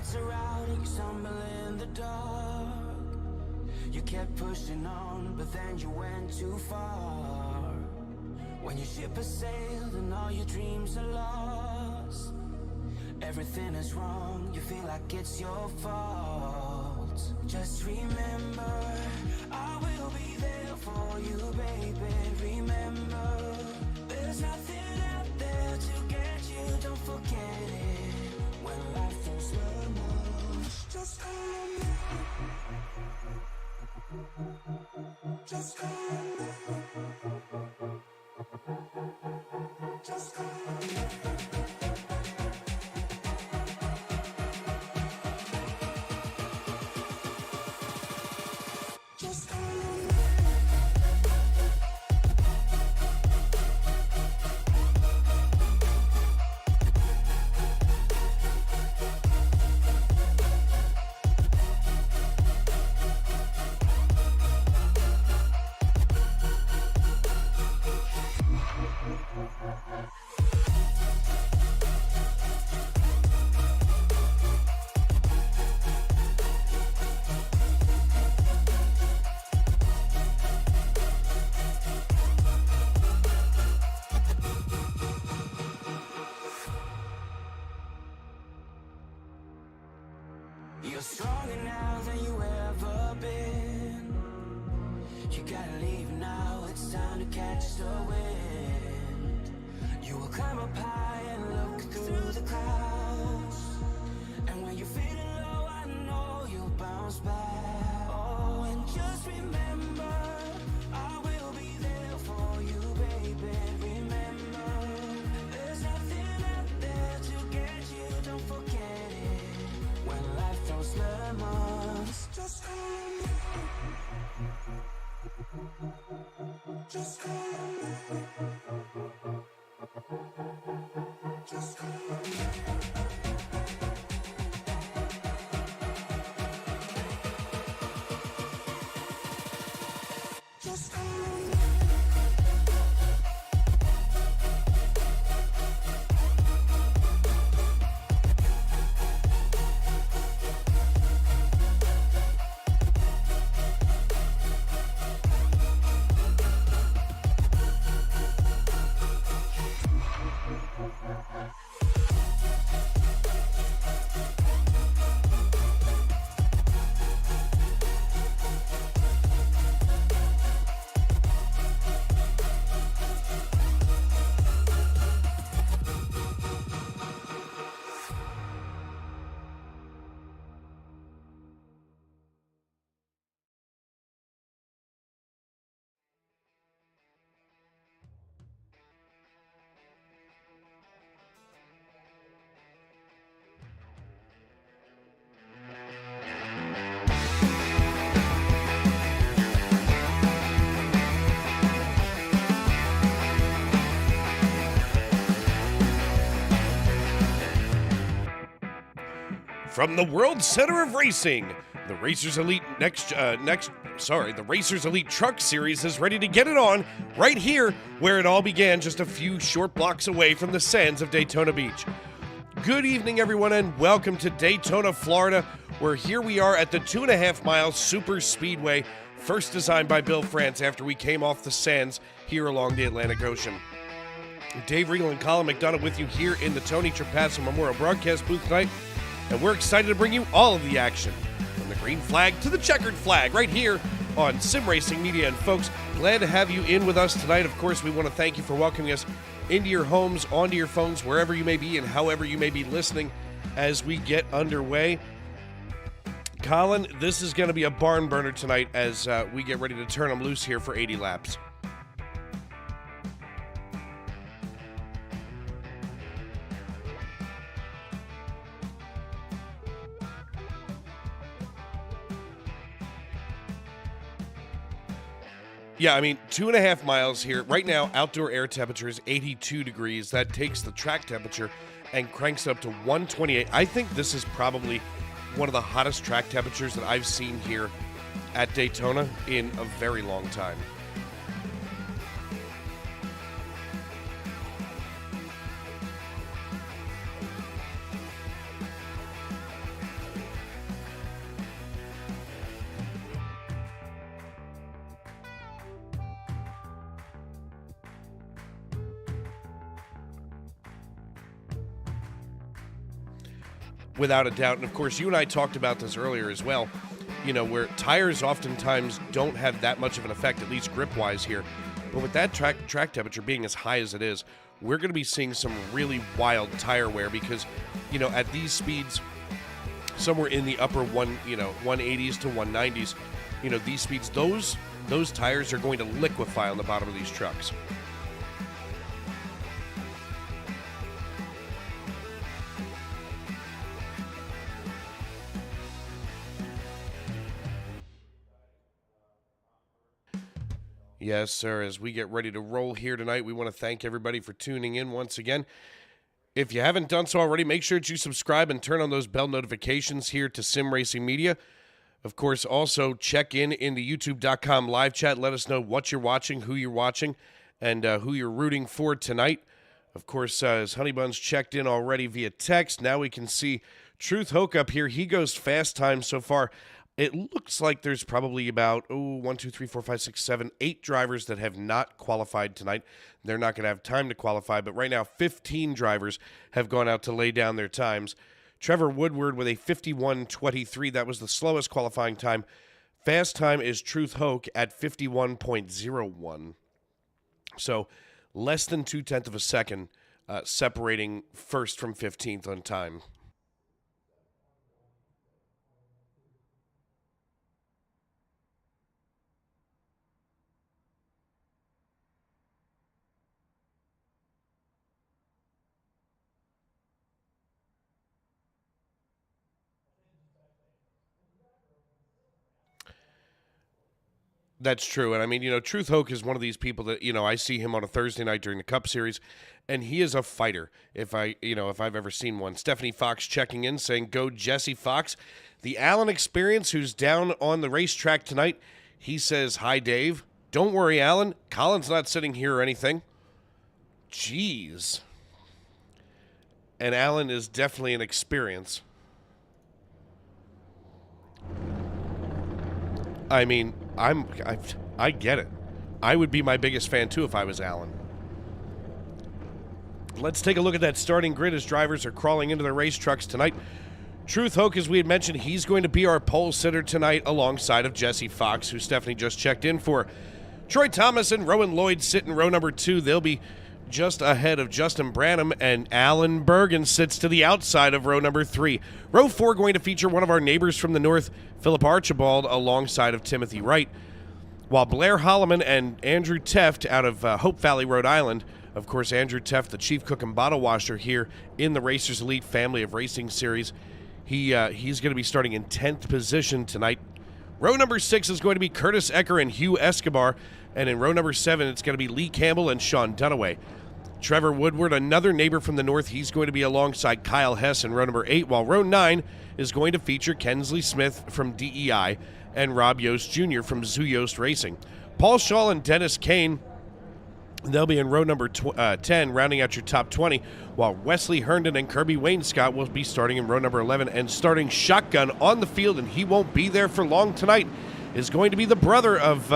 lights are out and you stumble in the dark. You kept pushing on, but then you went too far. When your ship has sailed and all your dreams are lost, everything is wrong, you feel like it's your fault. Just remember, I will be there for you, baby. Remember, there's nothing out there to get you, don't forget it. When life feels slow motion, just call on me. Just call on me. Just call on me. Just call on me. You're stronger now than you ever been. You gotta leave now, it's time to catch the wind. You will climb up high and look through the clouds. And when you're feeling low, I know you'll bounce back. Oh, and just remember, I will be there for you, baby. Remember, there's nothing out there to get you, don't forget it. When life throws lemons, just call on me. Just call on me. Just call on me. Just call on me. From the World Center of Racing, the Racers Elite the Racers Elite Truck Series is ready to get it on right here where it all began, just a few short blocks away from the sands of Daytona Beach. Good evening, everyone, and welcome to Daytona, Florida, where here we are at the 2.5 mile super speedway, first designed by Bill France after we came off the sands here along the Atlantic Ocean. Dave Regal and Colin McDonough with you here in the Tony Trapasso Memorial Broadcast booth tonight. And we're excited to bring you all of the action, from the green flag to the checkered flag, right here on Sim Racing Media. And folks, glad to have you in with us tonight. Of course, we want to thank you for welcoming us into your homes, onto your phones, wherever you may be and however you may be listening as we get underway. Colin, this is going to be a barn burner tonight as we get ready to turn them loose here for 80 laps. Yeah, I mean, 2.5 miles here. Right now, outdoor air temperature is 82 degrees. That takes the track temperature and cranks it up to 128. I think this is probably one of the hottest track temperatures that I've seen here at Daytona in a very long time. without a doubt. And of course, you and I talked about this earlier as well, you know, where tires oftentimes don't have that much of an effect, at least grip-wise here. But with that track temperature being as high as it is, we're going to be seeing some really wild tire wear because, you know, at these speeds, somewhere in the upper 180s to 190s, you know, these speeds, those tires are going to liquefy on the bottom of these trucks. Yes, sir. As we get ready to roll here tonight, we want to thank everybody for tuning in once again. If you haven't done so already, make sure that you subscribe and turn on those bell notifications here to Sim Racing Media. Of course, also check in the youtube.com live chat. Let us know what you're watching, who you're watching, and who you're rooting for tonight. Of course, as Honeybuns checked in already via text, now we can see Truth Hoke up here. He goes fast time so far. It looks like there's probably about, 8 drivers that have not qualified tonight. They're not going to have time to qualify, but right now 15 drivers have gone out to lay down their times. Trevor Woodward with a 51.23. That was the slowest qualifying time. Fast time is Truth Hoke at 51.01. So less than 0.2 of a second separating first from 15th on time. That's true. And I mean, you know, Truth Hoke is one of these people that, you know, I see him on a Thursday night during the Cup Series, and he is a fighter if I've ever seen one. Stephanie Fox checking in saying, go Jesse Fox. The Allen Experience, who's down on the racetrack tonight, he says, hi, Dave. Don't worry, Alan. Colin's not sitting here or anything. Jeez. And Alan is definitely an experience. I mean, I get it. I would be my biggest fan, too, if I was Alan. Let's take a look at that starting grid as drivers are crawling into their race trucks tonight. Truth Hoke, as we had mentioned, he's going to be our pole sitter tonight alongside of Jesse Fox, who Stephanie just checked in for. Troy Thomas and Rowan Lloyd sit in row number 2. They'll be just ahead of Justin Branham, and Alan Bergen sits to the outside of row number 3. Row 4 going to feature one of our neighbors from the north, Philip Archibald, alongside of Timothy Wright, while Blair Holloman and Andrew Teft out of Hope Valley, Rhode Island. Of course, Andrew Teft, the chief cook and bottle washer here in the Racers Elite family of racing series. He's going to be starting in 10th position tonight. Row number 6 is going to be Curtis Ecker and Hugh Escobar, and in row number 7, it's going to be Lee Campbell and Sean Dunaway. Trevor Woodward, another neighbor from the north, he's going to be alongside Kyle Hess in row number 8, while row 9 is going to feature Kensley Smith from DEI and Rob Yost Jr. from Zoo Yost Racing. Paul Shaw and Dennis Kane, they'll be in row number 10, rounding out your top 20, while Wesley Herndon and Kirby Wayne Scott will be starting in row number 11, and starting shotgun on the field, and he won't be there for long tonight, is going to be the brother of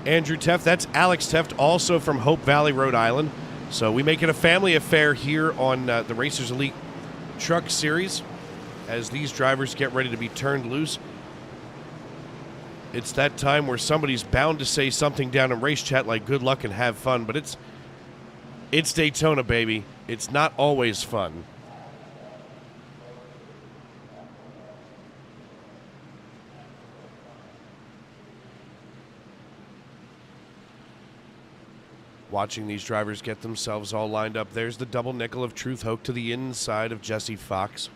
Andrew Teft. That's Alex Teft, also from Hope Valley, Rhode Island. So we make it a family affair here on the Racers Elite Truck Series as these drivers get ready to be turned loose. It's that time where somebody's bound to say something down in race chat like good luck and have fun, but it's Daytona, baby. It's not always fun. Watching these drivers get themselves all lined up. There's the double nickel of Truth Hoke to the inside of Jesse Fox.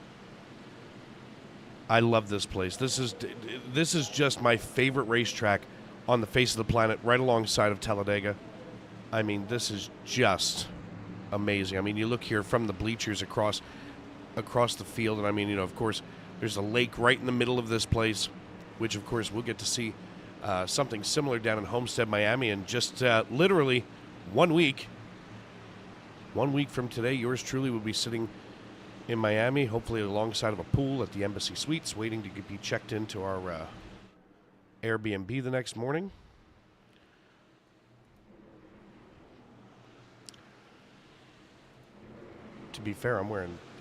I love this place. This is just my favorite racetrack on the face of the planet, right alongside of Talladega. I mean, this is just amazing. I mean, you look here from the bleachers across the field, and I mean, you know, of course, there's a lake right in the middle of this place, which, of course, we'll get to see something similar down in Homestead, Miami, and just literally 1 week. 1 week from today, yours truly will be sitting in Miami, hopefully alongside of a pool at the Embassy Suites, waiting to be checked into our Airbnb the next morning. To be fair,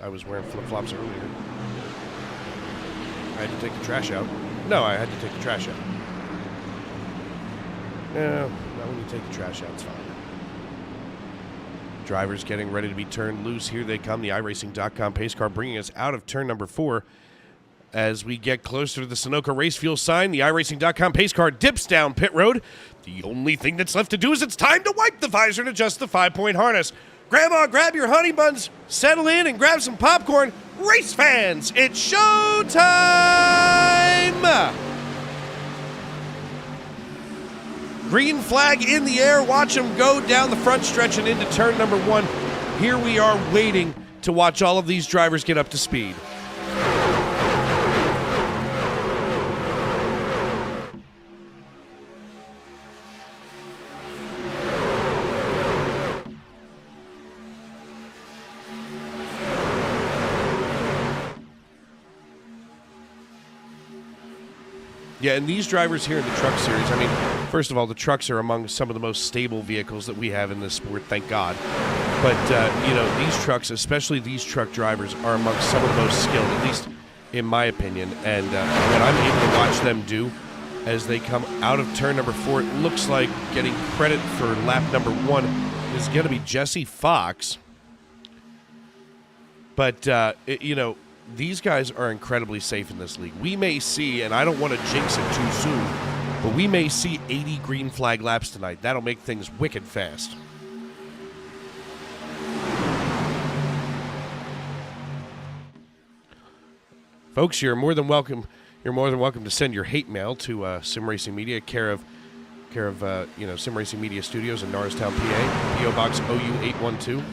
I was wearing flip-flops earlier. I had to take the trash out. No, I had to take the trash out. No, not when you take the trash out, it's fine. Drivers getting ready to be turned loose. Here they come. The iRacing.com pace car bringing us out of turn number 4. As we get closer to the Sunoco race fuel sign, the iRacing.com pace car dips down pit road. The only thing that's left to do is it's time to wipe the visor and adjust the 5-point harness. Grandma, grab your honey buns, settle in, and grab some popcorn. Race fans, it's show time! Green flag in the air. Watch them go down the front stretch and into turn number 1. Here we are waiting to watch all of these drivers get up to speed. Yeah, and these drivers here in the truck series, I mean, first of all, the trucks are among some of the most stable vehicles that we have in this sport, thank God. But, these trucks, especially these truck drivers, are among some of the most skilled, at least in my opinion. And what I'm able to watch them do as they come out of turn number 4, it looks like getting credit for lap number 1 is going to be Jesse Fox. But, these guys are incredibly safe in this league. We may see, and I don't want to jinx it too soon, but we may see 80 green flag laps tonight. That'll make things wicked fast. Folks, you're more than welcome to send your hate mail to Sim Racing Media, care of Sim Racing Media Studios in Norristown, PA, PO Box OU 812.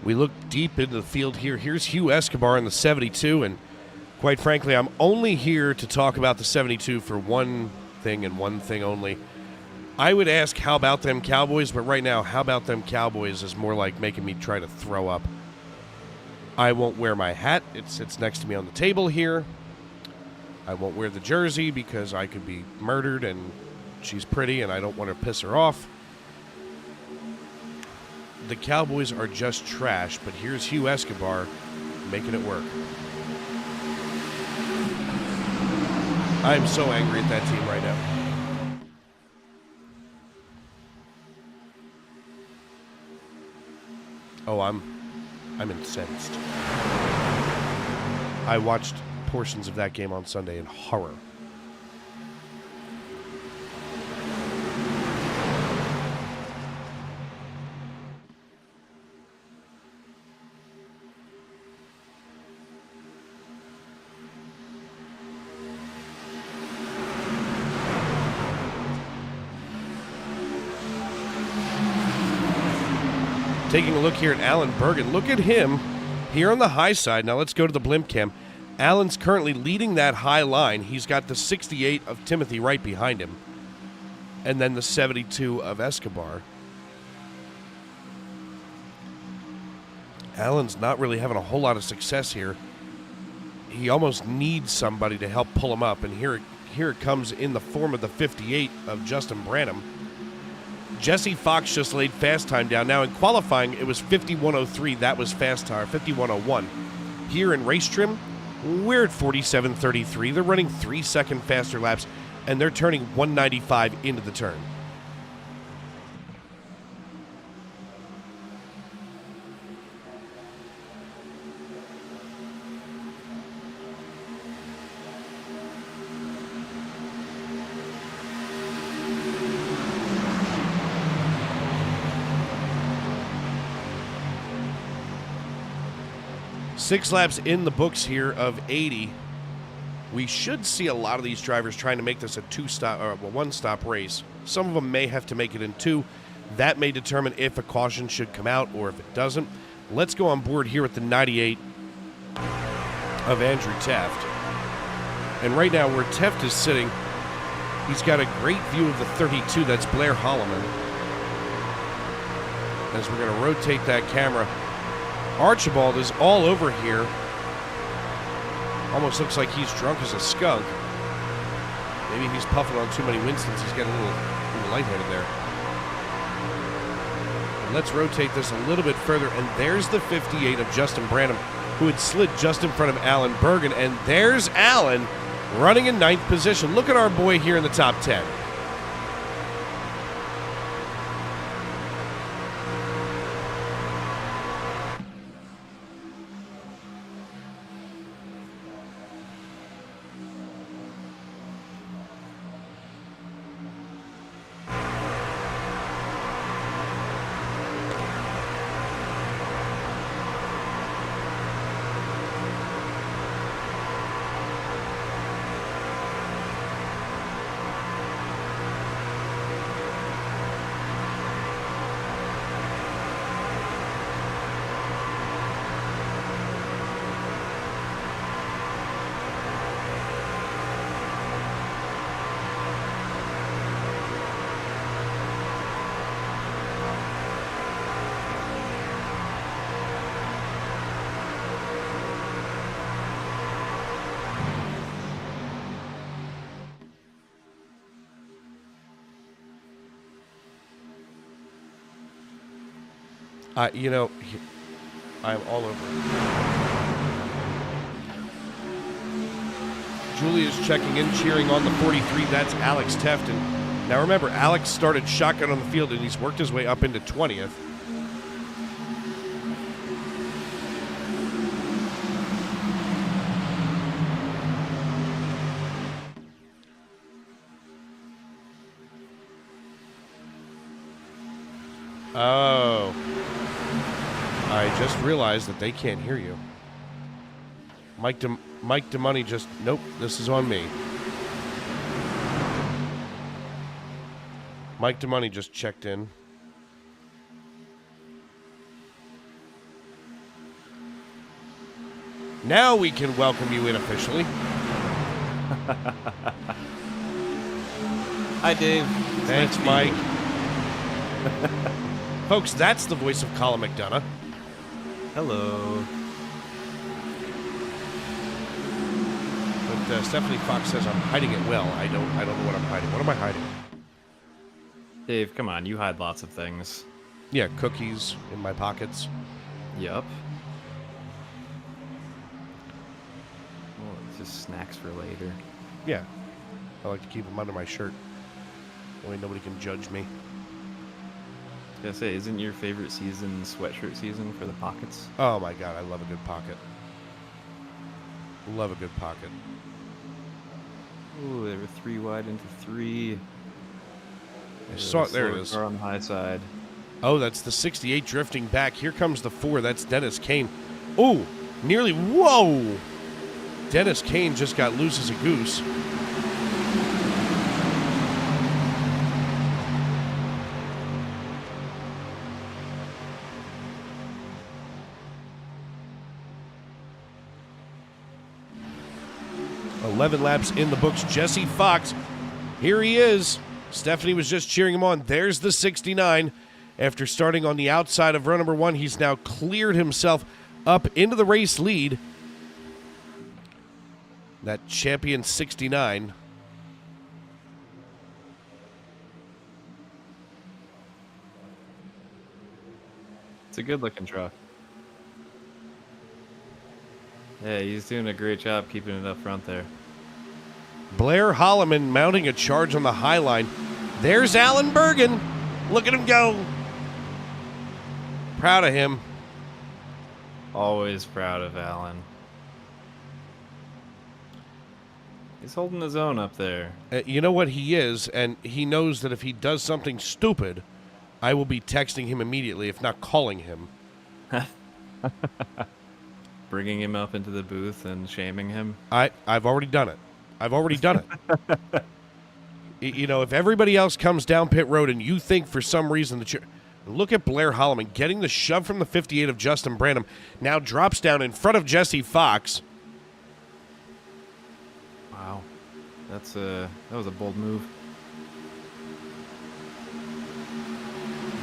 We look deep into the field here. Here's Hugh Escobar in the 72, and quite frankly, I'm only here to talk about the 72 for one thing and one thing only. I would ask, how about them Cowboys? But right now, how about them Cowboys is more like making me try to throw up. I won't wear my hat. It sits next to me on the table here. I won't wear the jersey because I could be murdered, and she's pretty, and I don't want to piss her off. The Cowboys are just trash, but here's Hugh Escobar making it work. I'm so angry at that team right now. Oh, I'm incensed. I watched portions of that game on Sunday in horror. Taking a look here at Alan Bergen. Look at him here on the high side. Now let's go to the blimp cam. Alan's currently leading that high line. He's got the 68 of Timothy right behind him. And then the 72 of Escobar. Alan's not really having a whole lot of success here. He almost needs somebody to help pull him up. And here it comes in the form of the 58 of Justin Branham. Jesse Fox just laid fast time down. Now in qualifying, it was 51.03. That was fast time, 51.01. Here in race trim, we're at 47.33. They're running 3-second faster laps, and they're turning 195 into the turn. Six laps in the books here of 80. We should see a lot of these drivers trying to make this a one-stop race. Some of them may have to make it in 2. That may determine if a caution should come out or if it doesn't. Let's go on board here with the 98 of Andrew Teft. And right now where Teft is sitting, He's got a great view of the 32. That's Blair Holloman. As we're going to rotate that camera. Archibald is all over here. Almost looks like he's drunk as a skunk. Maybe he's puffing on too many Winstons. He's getting a little lightheaded there. And let's rotate this a little bit further. And there's the 58 of Justin Branham, who had slid just in front of Alan Bergen. And there's Alan running in 9th position. Look at our boy here in the top 10. You know, I'm all over it. Julia's checking in, cheering on the 43. That's Alex Tefton. Now remember, Alex started shotgun on the field, and he's worked his way up into 20th. Oh. I just realized that they can't hear you. Mike DeMoney just... Nope, this is on me. Mike DeMoney just checked in. Now we can welcome you in officially. Hi, Dave. Thanks, Mike. Folks, that's the voice of Colin McDonough. Hello. But Stephanie Fox says I'm hiding it well. I don't know what I'm hiding. What am I hiding? Dave, come on. You hide lots of things. Yeah, cookies in my pockets. Yup. Well, it's just snacks for later. Yeah. I like to keep them under my shirt. That way nobody can judge me. I was gonna say, isn't your favorite season sweatshirt season for the pockets? Oh my god, I love a good pocket. Love a good pocket. Ooh, they were 3 wide into 3. I saw it. There it is. On the high side. Oh, that's the 68 drifting back. Here comes the 4. That's Dennis Kane. Oh, nearly. Whoa! Dennis Kane just got loose as a goose. .11 laps in the books. Jesse Fox, here he is. Stephanie was just cheering him on. There's the 69. After starting on the outside of row number 1, he's now cleared himself up into the race lead. That champion 69. It's a good-looking truck. Yeah, he's doing a great job keeping it up front there. Blair Holloman mounting a charge on the high line. There's Alan Bergen. Look at him go. Proud of him. Always proud of Alan. He's holding his own up there. You know what he is, and he knows that if he does something stupid, I will be texting him immediately, if not calling him. Bringing him up into the booth and shaming him. I've already done it. I've already done it. You know, if everybody else comes down pit road and you think for some reason that you're... Look at Blair Holloman getting the shove from the 58 of Justin Branham. Now drops down in front of Jesse Fox. Wow. that was a bold move.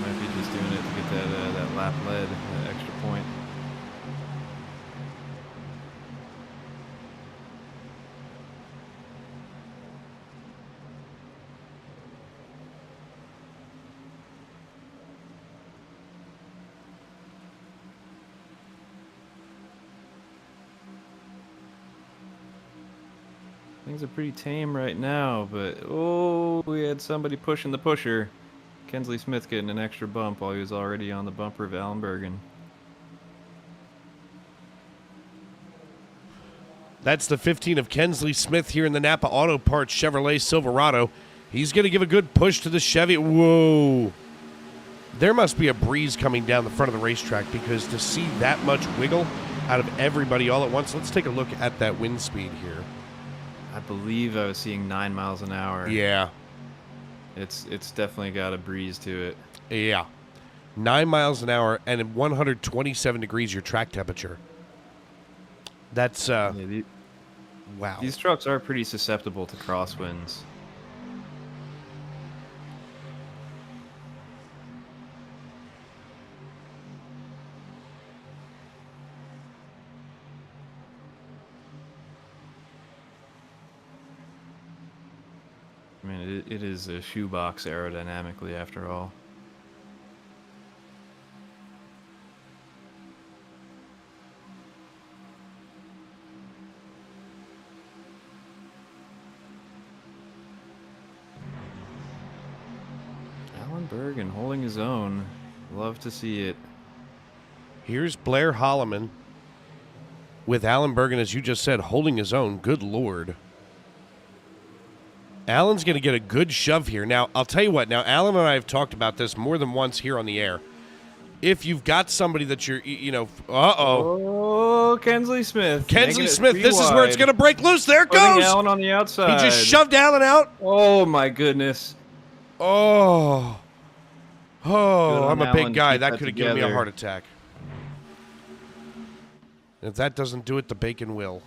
Might be just doing it to get that lap lead, that extra point. Things are pretty tame right now, but oh, we had somebody pushing the pusher. Kensley Smith getting an extra bump while he was already on the bumper of Alan Bergen. That's the 15 of Kensley Smith here in the Napa Auto Parts Chevrolet Silverado. He's going to give a good push to the Chevy. Whoa. There must be a breeze coming down the front of the racetrack, because to see that much wiggle out of everybody all at once, let's take a look at that wind speed here. I believe I was seeing 9 miles an hour. Yeah. It's definitely got a breeze to it. Yeah. 9 miles an hour and at 127 degrees your track temperature. That's, wow. These trucks are pretty susceptible to crosswinds. I mean, it is a shoebox aerodynamically, after all. Alan Bergen holding his own. Love to see it. Here's Blair Holloman with Alan Bergen, as you just said, holding his own. Good Lord. Alan's going to get a good shove here. Now, I'll tell you what. Now, Alan and I have talked about this more than once here on the air. If you've got somebody that you're, Oh, Kensley Smith. Kensley Smith, this is where it's going to break loose. There it Putting goes. Alan on the outside. He just shoved Alan out. Oh, my goodness. Oh, I'm a big Alan, guy. keep That that could have given me a together. heart attack. If that doesn't do it, the bacon will.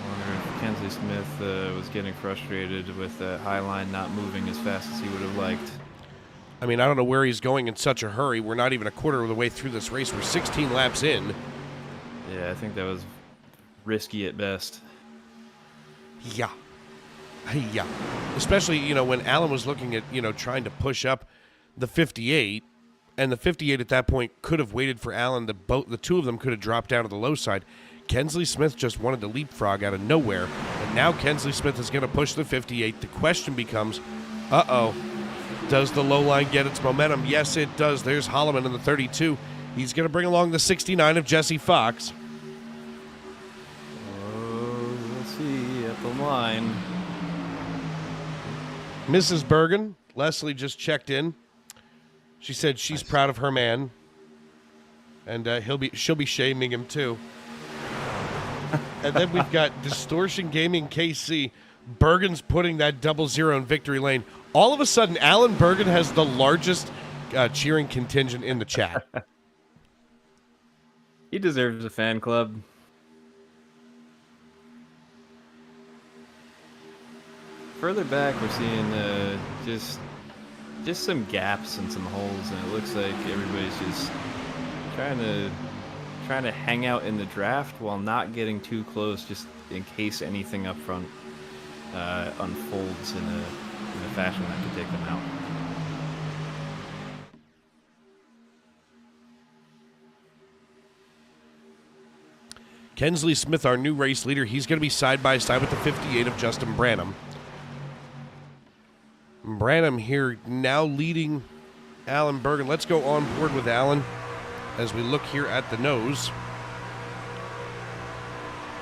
I wonder if Kensley Smith was getting frustrated with that high line not moving as fast as he would have liked. I mean, I don't know where he's going in such a hurry. We're not even a quarter of the way through this race. We're 16 laps in. Yeah, I think that was risky at best. Yeah. Yeah. Especially, when Alan was looking at, trying to push up the 58, and the 58 at that point could have waited for Alan. The two of them could have dropped down to the low side. Kensley Smith just wanted to leapfrog out of nowhere, and now Kensley Smith is going to push the 58. The question becomes, does the low line get its momentum? Yes, it does. There's Holloman in the 32. He's going to bring along the 69 of Jesse Fox. Oh, let's see at the line. Mrs. Bergen, Leslie just checked in. She said she's proud of her man, and she'll be shaming him too. And then we've got Distortion Gaming KC. Bergen's putting that 00 in victory lane. All of a sudden, Alan Bergen has the largest cheering contingent in the chat. He deserves a fan club. Further back, we're seeing just some gaps and some holes, and it looks like everybody's just trying to hang out in the draft while not getting too close, just in case anything up front unfolds in a fashion that could take them out. Kensley Smith, our new race leader, he's going to be side by side with the 58 of Justin Branham. Branham here now leading Alan Bergen. Let's go on board with Alan as we look here at the nose.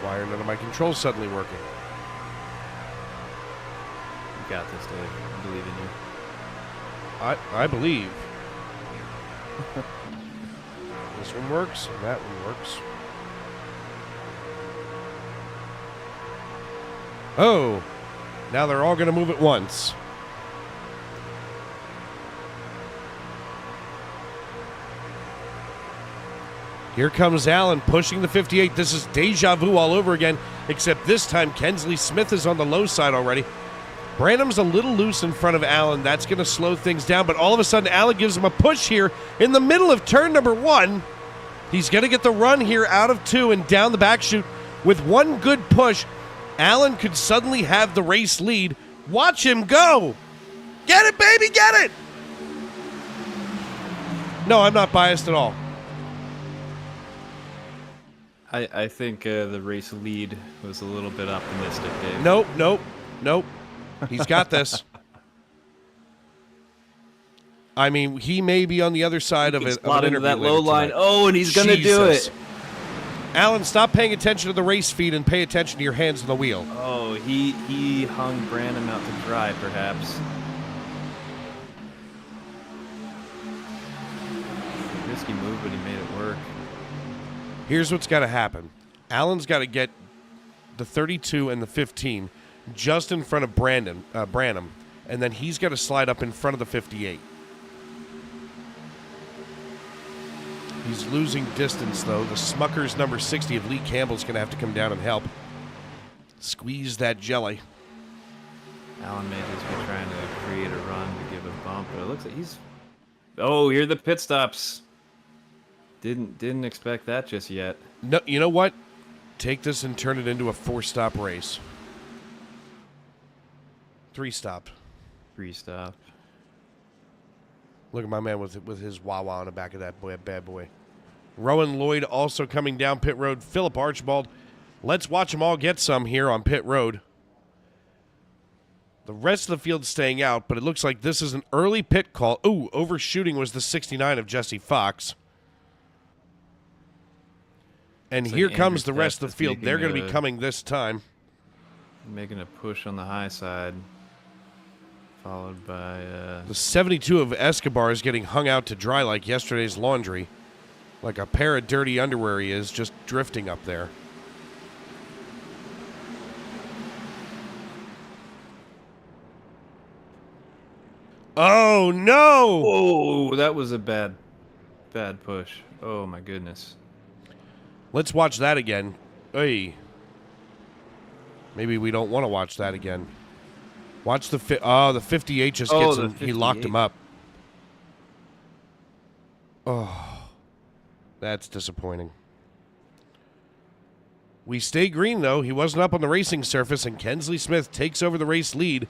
Why are none of my controls suddenly working? You got this, Dave. I believe in you. I believe. This one works, and that one works. Oh, now they're all going to move at once. Here comes Allen pushing the 58. This is deja vu all over again, except this time Kensley Smith is on the low side already. Branham's a little loose in front of Allen. That's going to slow things down, but all of a sudden Allen gives him a push here in the middle of turn number 1. He's going to get the run here out of 2 and down the back chute. With one good push, Allen could suddenly have the race lead. Watch him go. Get it, baby, get it. No, I'm not biased at all. I think the race lead was a little bit optimistic, Dave. Nope. He's got this. I mean, he may be on the other side of it. Slot into that low line. Oh, and he's going to do it. Alan, stop paying attention to the race feed and pay attention to your hands on the wheel. Oh, he hung Branham out to dry, perhaps. Risky move, but he made it work. Here's what's got to happen. Alan's got to get the 32 and the 15 just in front of Branham, and then he's got to slide up in front of the 58. He's losing distance, though. The Smuckers number 60 of Lee Campbell's going to have to come down and help. Squeeze that jelly. Allen may just be trying to create a run to give a bump, but it looks like he's... Oh, here are the pit stops. Didn't expect that just yet. No, you know what? Take this and turn it into a 4-stop race. 3-stop. 3-stop. Look at my man with his wah-wah on the back of that bad boy. Rowan Lloyd also coming down pit road. Philip Archibald. Let's watch them all get some here on pit road. The rest of the field's staying out, but it looks like this is an early pit call. Ooh, overshooting was the 69 of Jesse Fox. And here comes the rest of the field. They're going to be coming this time. Making a push on the high side. Followed by... The 72 of Escobar is getting hung out to dry like yesterday's laundry. Like a pair of dirty underwear he is, just drifting up there. Oh, no! Oh, that was a bad push. Oh, my goodness. Let's watch that again. Hey. Maybe we don't want to watch that again. Watch the 58 just gets him. He locked him up. Oh, that's disappointing. We stay green, though. He wasn't up on the racing surface, and Kensley Smith takes over the race lead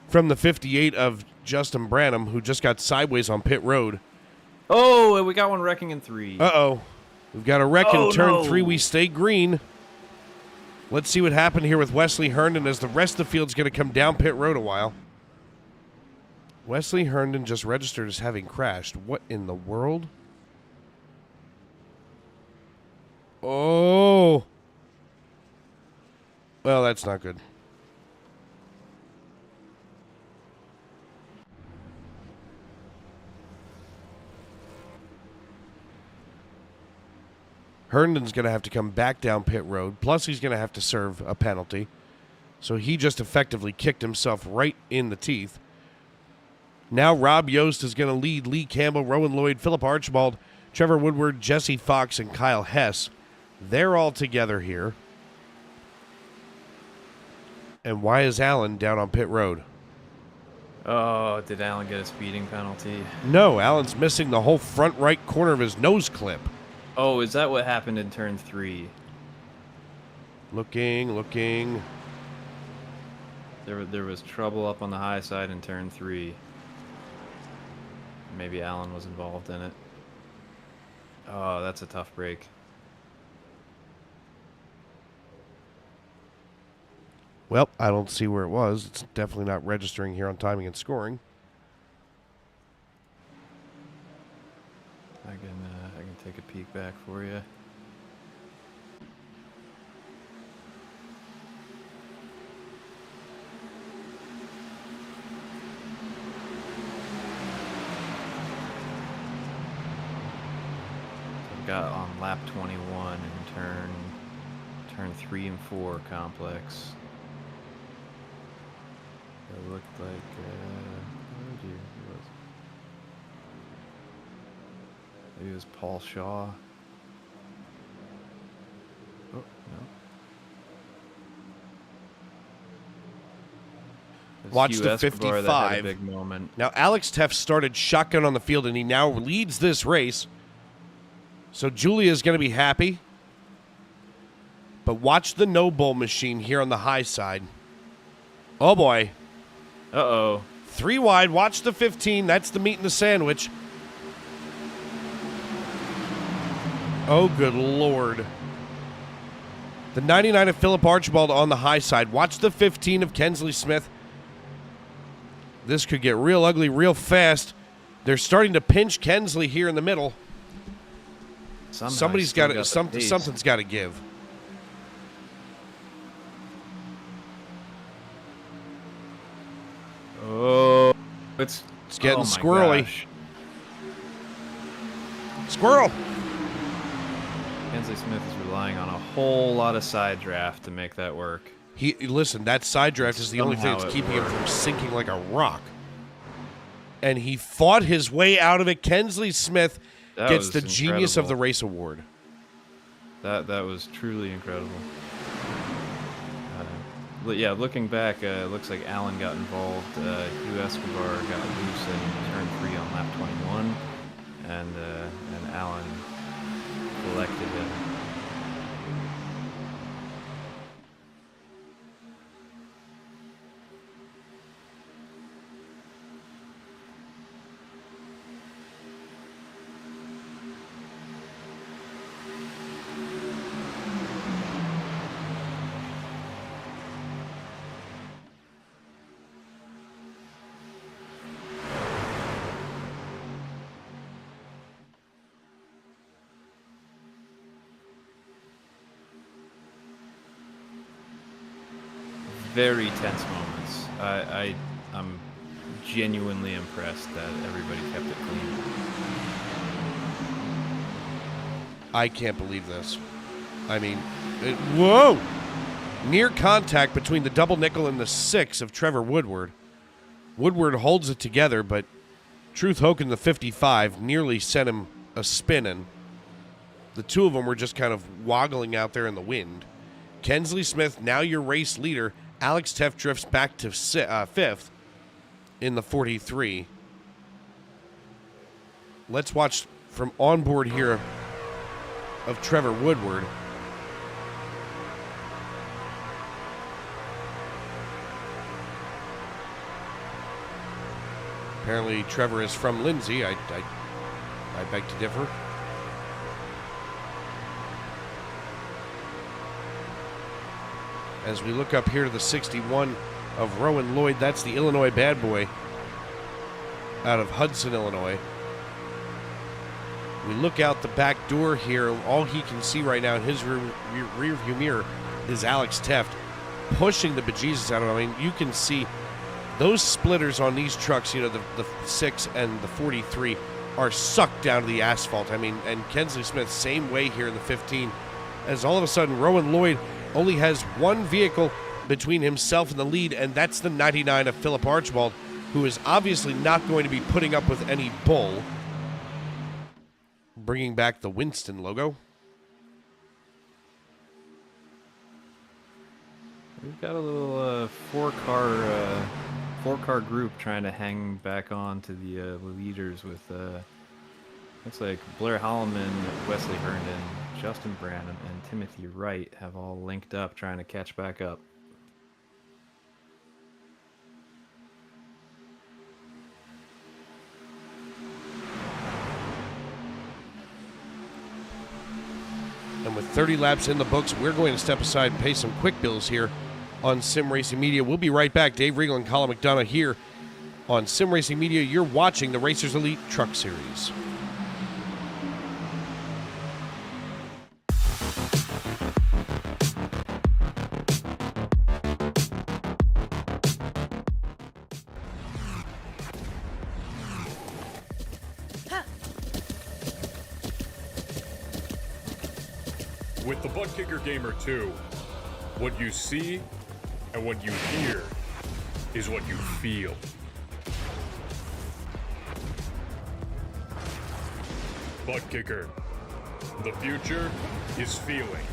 from the 58 of Justin Branham, who just got sideways on pit road. Oh, and we got one wrecking in 3. Uh-oh. We've got a wreck in turn 3. We stay green. Let's see what happened here with Wesley Herndon as the rest of the field's going to come down pit road a while. Wesley Herndon just registered as having crashed. What in the world? Oh. Well, that's not good. Herndon's going to have to come back down pit road, plus he's going to have to serve a penalty. So he just effectively kicked himself right in the teeth. Now Rob Yost is going to lead Lee Campbell, Rowan Lloyd, Philip Archibald, Trevor Woodward, Jesse Fox, and Kyle Hess. They're all together here. And why is Allen down on pit road? Oh, did Allen get a speeding penalty? No, Allen's missing the whole front right corner of his nose clip. Oh, is that what happened in turn 3? Looking. There was trouble up on the high side in turn 3. Maybe Allen was involved in it. Oh, that's a tough break. Well, I don't see where it was. It's definitely not registering here on timing and scoring. I can take a peek back for you. I've got on lap 21 in turn 3 and 4 complex. It looked like oh dear, maybe it was Paul Shaw. Oh, no. Watch Hugh the Escobar, that had a 55. big moment. Now, Alex Teff started shotgun on the field, and he now leads this race. So Julia's going to be happy. But watch the no bull machine here on the high side. Oh, boy. Uh-oh. 3 wide. Watch the 15. That's the meat in the sandwich. Oh, good Lord. The 99 of Philip Archibald on the high side. Watch the 15 of Kensley Smith. This could get real ugly real fast. They're starting to pinch Kensley here in the middle. Somebody's got to, something's got to give. Oh, it's getting my squirrely. gosh. Squirrel. Kensley Smith is relying on a whole lot of side draft to make that work. Listen, that side draft is the only thing that's Somehow it keeping him worked. from sinking like a rock. And he fought his way out of it. Kensley Smith That gets was the Genius of the incredible. Race award. That was truly incredible. Yeah, looking back, it looks like Allen got involved. Hugh Escobar got loose in turn 3 on lap 21, and Allen collected him. Very tense moments. I'm genuinely impressed that everybody kept it clean. I can't believe this. I mean, whoa! Near contact between the double nickel and the 6 of Trevor Woodward. Woodward holds it together, but Truth Hogan, the 55, nearly sent him a spinning. The two of them were just kind of woggling out there in the wind. Kensley Smith, now your race leader. Alex Teff drifts back to 5th in the 43. Let's watch from onboard here of Trevor Woodward. Apparently Trevor is from Lindsay. I beg to differ. As we look up here to the 61 of Rowan Lloyd, that's the Illinois bad boy out of Hudson, Illinois. We look out the back door here. All he can see right now in his rear view mirror is Alex Teff pushing the bejesus out of him. I mean, you can see those splitters on these trucks, you know, the 6 and the 43 are sucked down to the asphalt. I mean, and Kensley Smith, same way here in the 15, as all of a sudden Rowan Lloyd only has one vehicle between himself and the lead, and that's the 99 of Philip Archibald, who is obviously not going to be putting up with any bull. Bringing back the Winston logo. We've got a little four-car group trying to hang back on to the leaders with looks like Blair Holloman, Wesley Herndon, Justin Branham, and Timothy Wright have all linked up trying to catch back up. And with 30 laps in the books, we're going to step aside and pay some quick bills here on Sim Racing Media. We'll be right back. Dave Regal and Colin McDonough here on Sim Racing Media. You're watching the Racers Elite Truck Series. With the Butt Kicker Gamer 2, what you see and what you hear is what you feel. Butt Kicker. The future is feeling.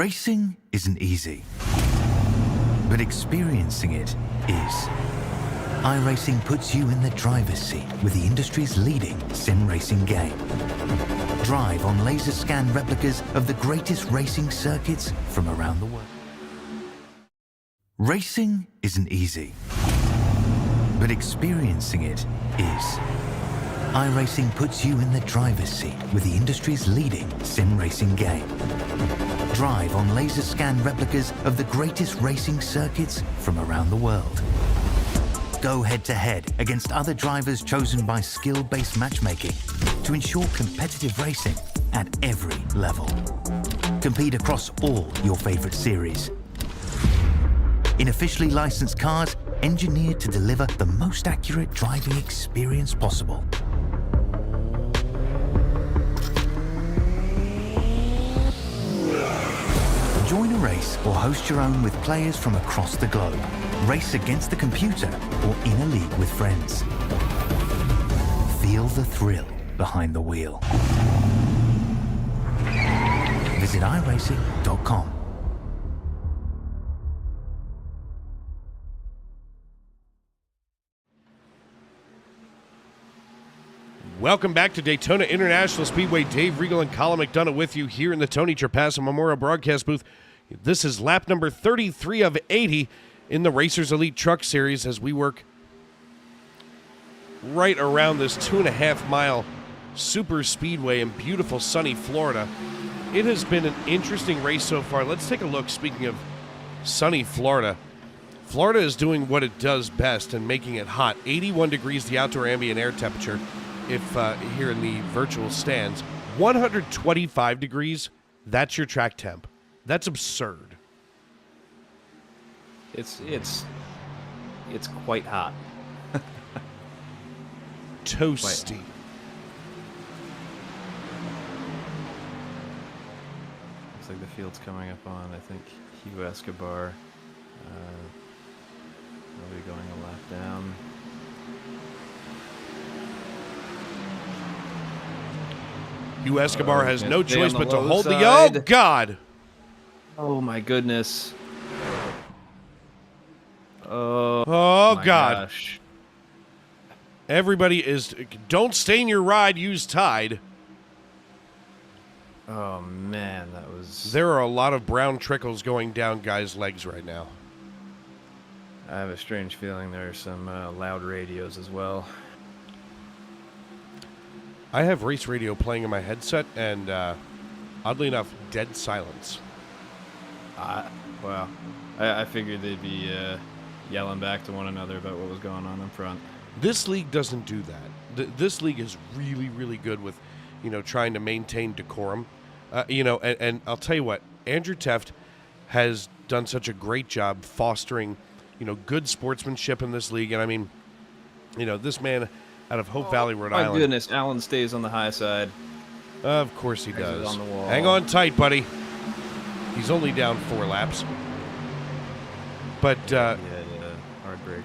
Racing isn't easy, but experiencing it is. iRacing puts you in the driver's seat with the industry's leading sim racing game. Drive on laser scan replicas of the greatest racing circuits from around the world. Racing isn't easy, but experiencing it is. iRacing puts you in the driver's seat with the industry's leading sim racing game. Drive on laser scan replicas of the greatest racing circuits from around the world. Go head-to-head against other drivers chosen by skill-based matchmaking to ensure competitive racing at every level. Compete across all your favorite series. In officially licensed cars, engineered to deliver the most accurate driving experience possible. Join a race or host your own with players from across the globe. Race against the computer or in a league with friends. Feel the thrill behind the wheel. Visit iRacing.com. Welcome back to Daytona International Speedway. Dave Regal and Colin McDonough with you here in the Tony Trapasso Memorial Broadcast booth. This is lap number 33 of 80 in the Racers Elite Truck Series as we work right around this 2.5 mile super speedway in beautiful sunny Florida. It has been an interesting race so far. Let's take a look. Speaking of sunny Florida, Florida is doing what it does best and making it hot. 81 degrees the outdoor ambient air temperature. If here in the virtual stands, 125 degrees, that's your track temp. That's absurd. It's quite hot. Toasty. Looks like the field's coming up on, I think, Hugh Escobar. Will be going a lap down. Hugh Escobar has no stay choice on the but to low hold the... side. Oh, God. Oh my goodness. Oh, my God. Gosh. Everybody is... Don't stain your ride, use Tide. Oh man, that was... There are a lot of brown trickles going down guys' legs right now. I have a strange feeling there are some loud radios as well. I have race radio playing in my headset, and oddly enough, dead silence. Well, I figured they'd be yelling back to one another about what was going on in front. This league doesn't do that. This league is really, really good with, trying to maintain decorum. And I'll tell you what, Andrew Teft has done such a great job fostering, good sportsmanship in this league. And I mean, this man out of Hope Valley, Rhode Island. My goodness, Allen stays on the high side. Of course he does. On the wall. Hang on tight, buddy. He's only down 4 laps. But, hard break.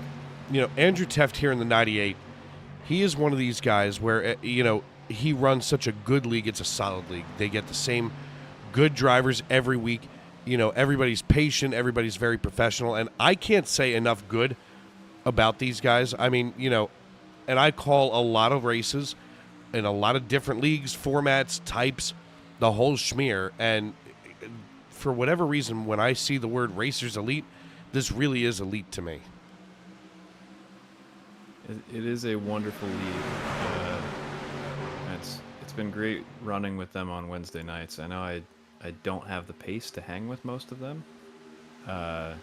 Andrew Teft here in the 98, he is one of these guys where, he runs such a good league. It's a solid league. They get the same good drivers every week. Everybody's patient. Everybody's very professional. And I can't say enough good about these guys. I mean, and I call a lot of races in a lot of different leagues, formats, types, the whole schmear. And for whatever reason, when I see the word Racers Elite, this really is elite to me. It is a wonderful league. It's been great running with them on Wednesday nights. I know I don't have the pace to hang with most of them, but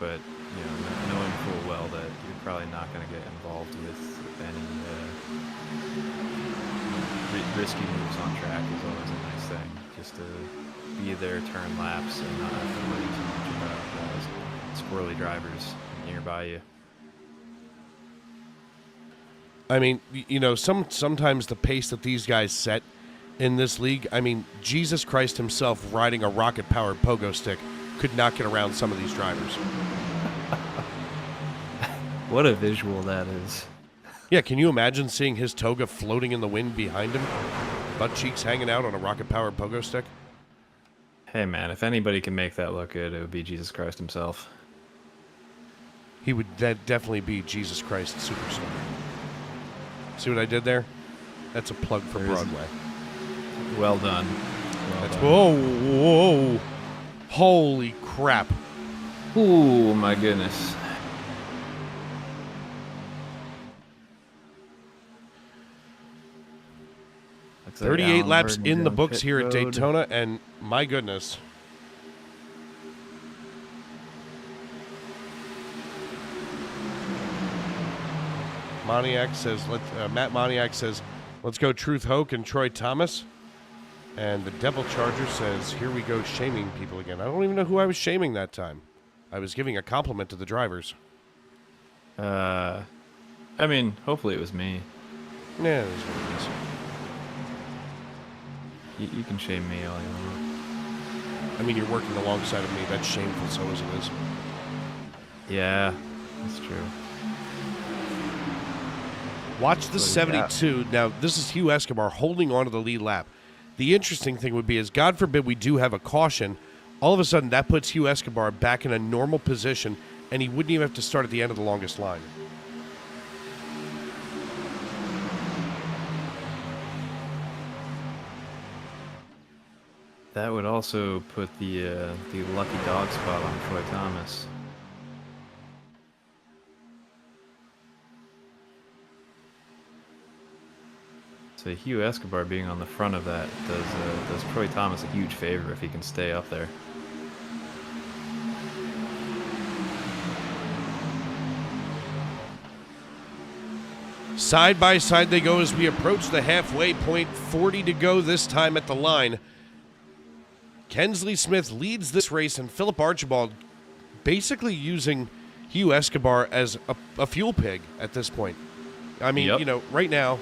knowing full well that you're probably not going to get involved with any risky moves on track is always a nice thing. Just to be there, turn laps, and not have to worry too much about squirrely drivers nearby you. I mean, sometimes the pace that these guys set in this league, I mean, Jesus Christ himself riding a rocket-powered pogo stick could not get around some of these drivers. What a visual that is. Yeah, can you imagine seeing his toga floating in the wind behind him? Butt cheeks hanging out on a rocket-powered pogo stick? Hey man, if anybody can make that look good, it would be Jesus Christ himself. He would definitely be Jesus Christ Superstar. See what I did there? That's a plug for There is- Broadway. Well done. Well That's done. whoa. Holy crap. Ooh, my goodness. Looks like 38 Alan laps Burton's in the on books pit here at road. Daytona, and my goodness. Matt Moniak says, let's go Truth Hoke and Troy Thomas. And the Devil Charger says, here we go shaming people again. I don't even know who I was shaming that time. I was giving a compliment to the drivers. I mean, hopefully it was me. Yeah, that's what it is. You can shame me all you want. I mean, you're working alongside of me. That's shameful, so as it is. Yeah, that's true. Watch the What do you got? 72. Now, this is Hugh Escobar holding on to the lead lap. The interesting thing would be is, God forbid we do have a caution, all of a sudden that puts Hugh Escobar back in a normal position, and he wouldn't even have to start at the end of the longest line. That would also put the lucky dog spot on Troy Thomas. So Hugh Escobar being on the front of that does Troy Thomas a huge favor if he can stay up there. Side by side they go as we approach the halfway point. 40 to go this time at the line. Kensley Smith leads this race, and Philip Archibald basically using Hugh Escobar as a fuel pig at this point. I mean, Yep. you know, right now,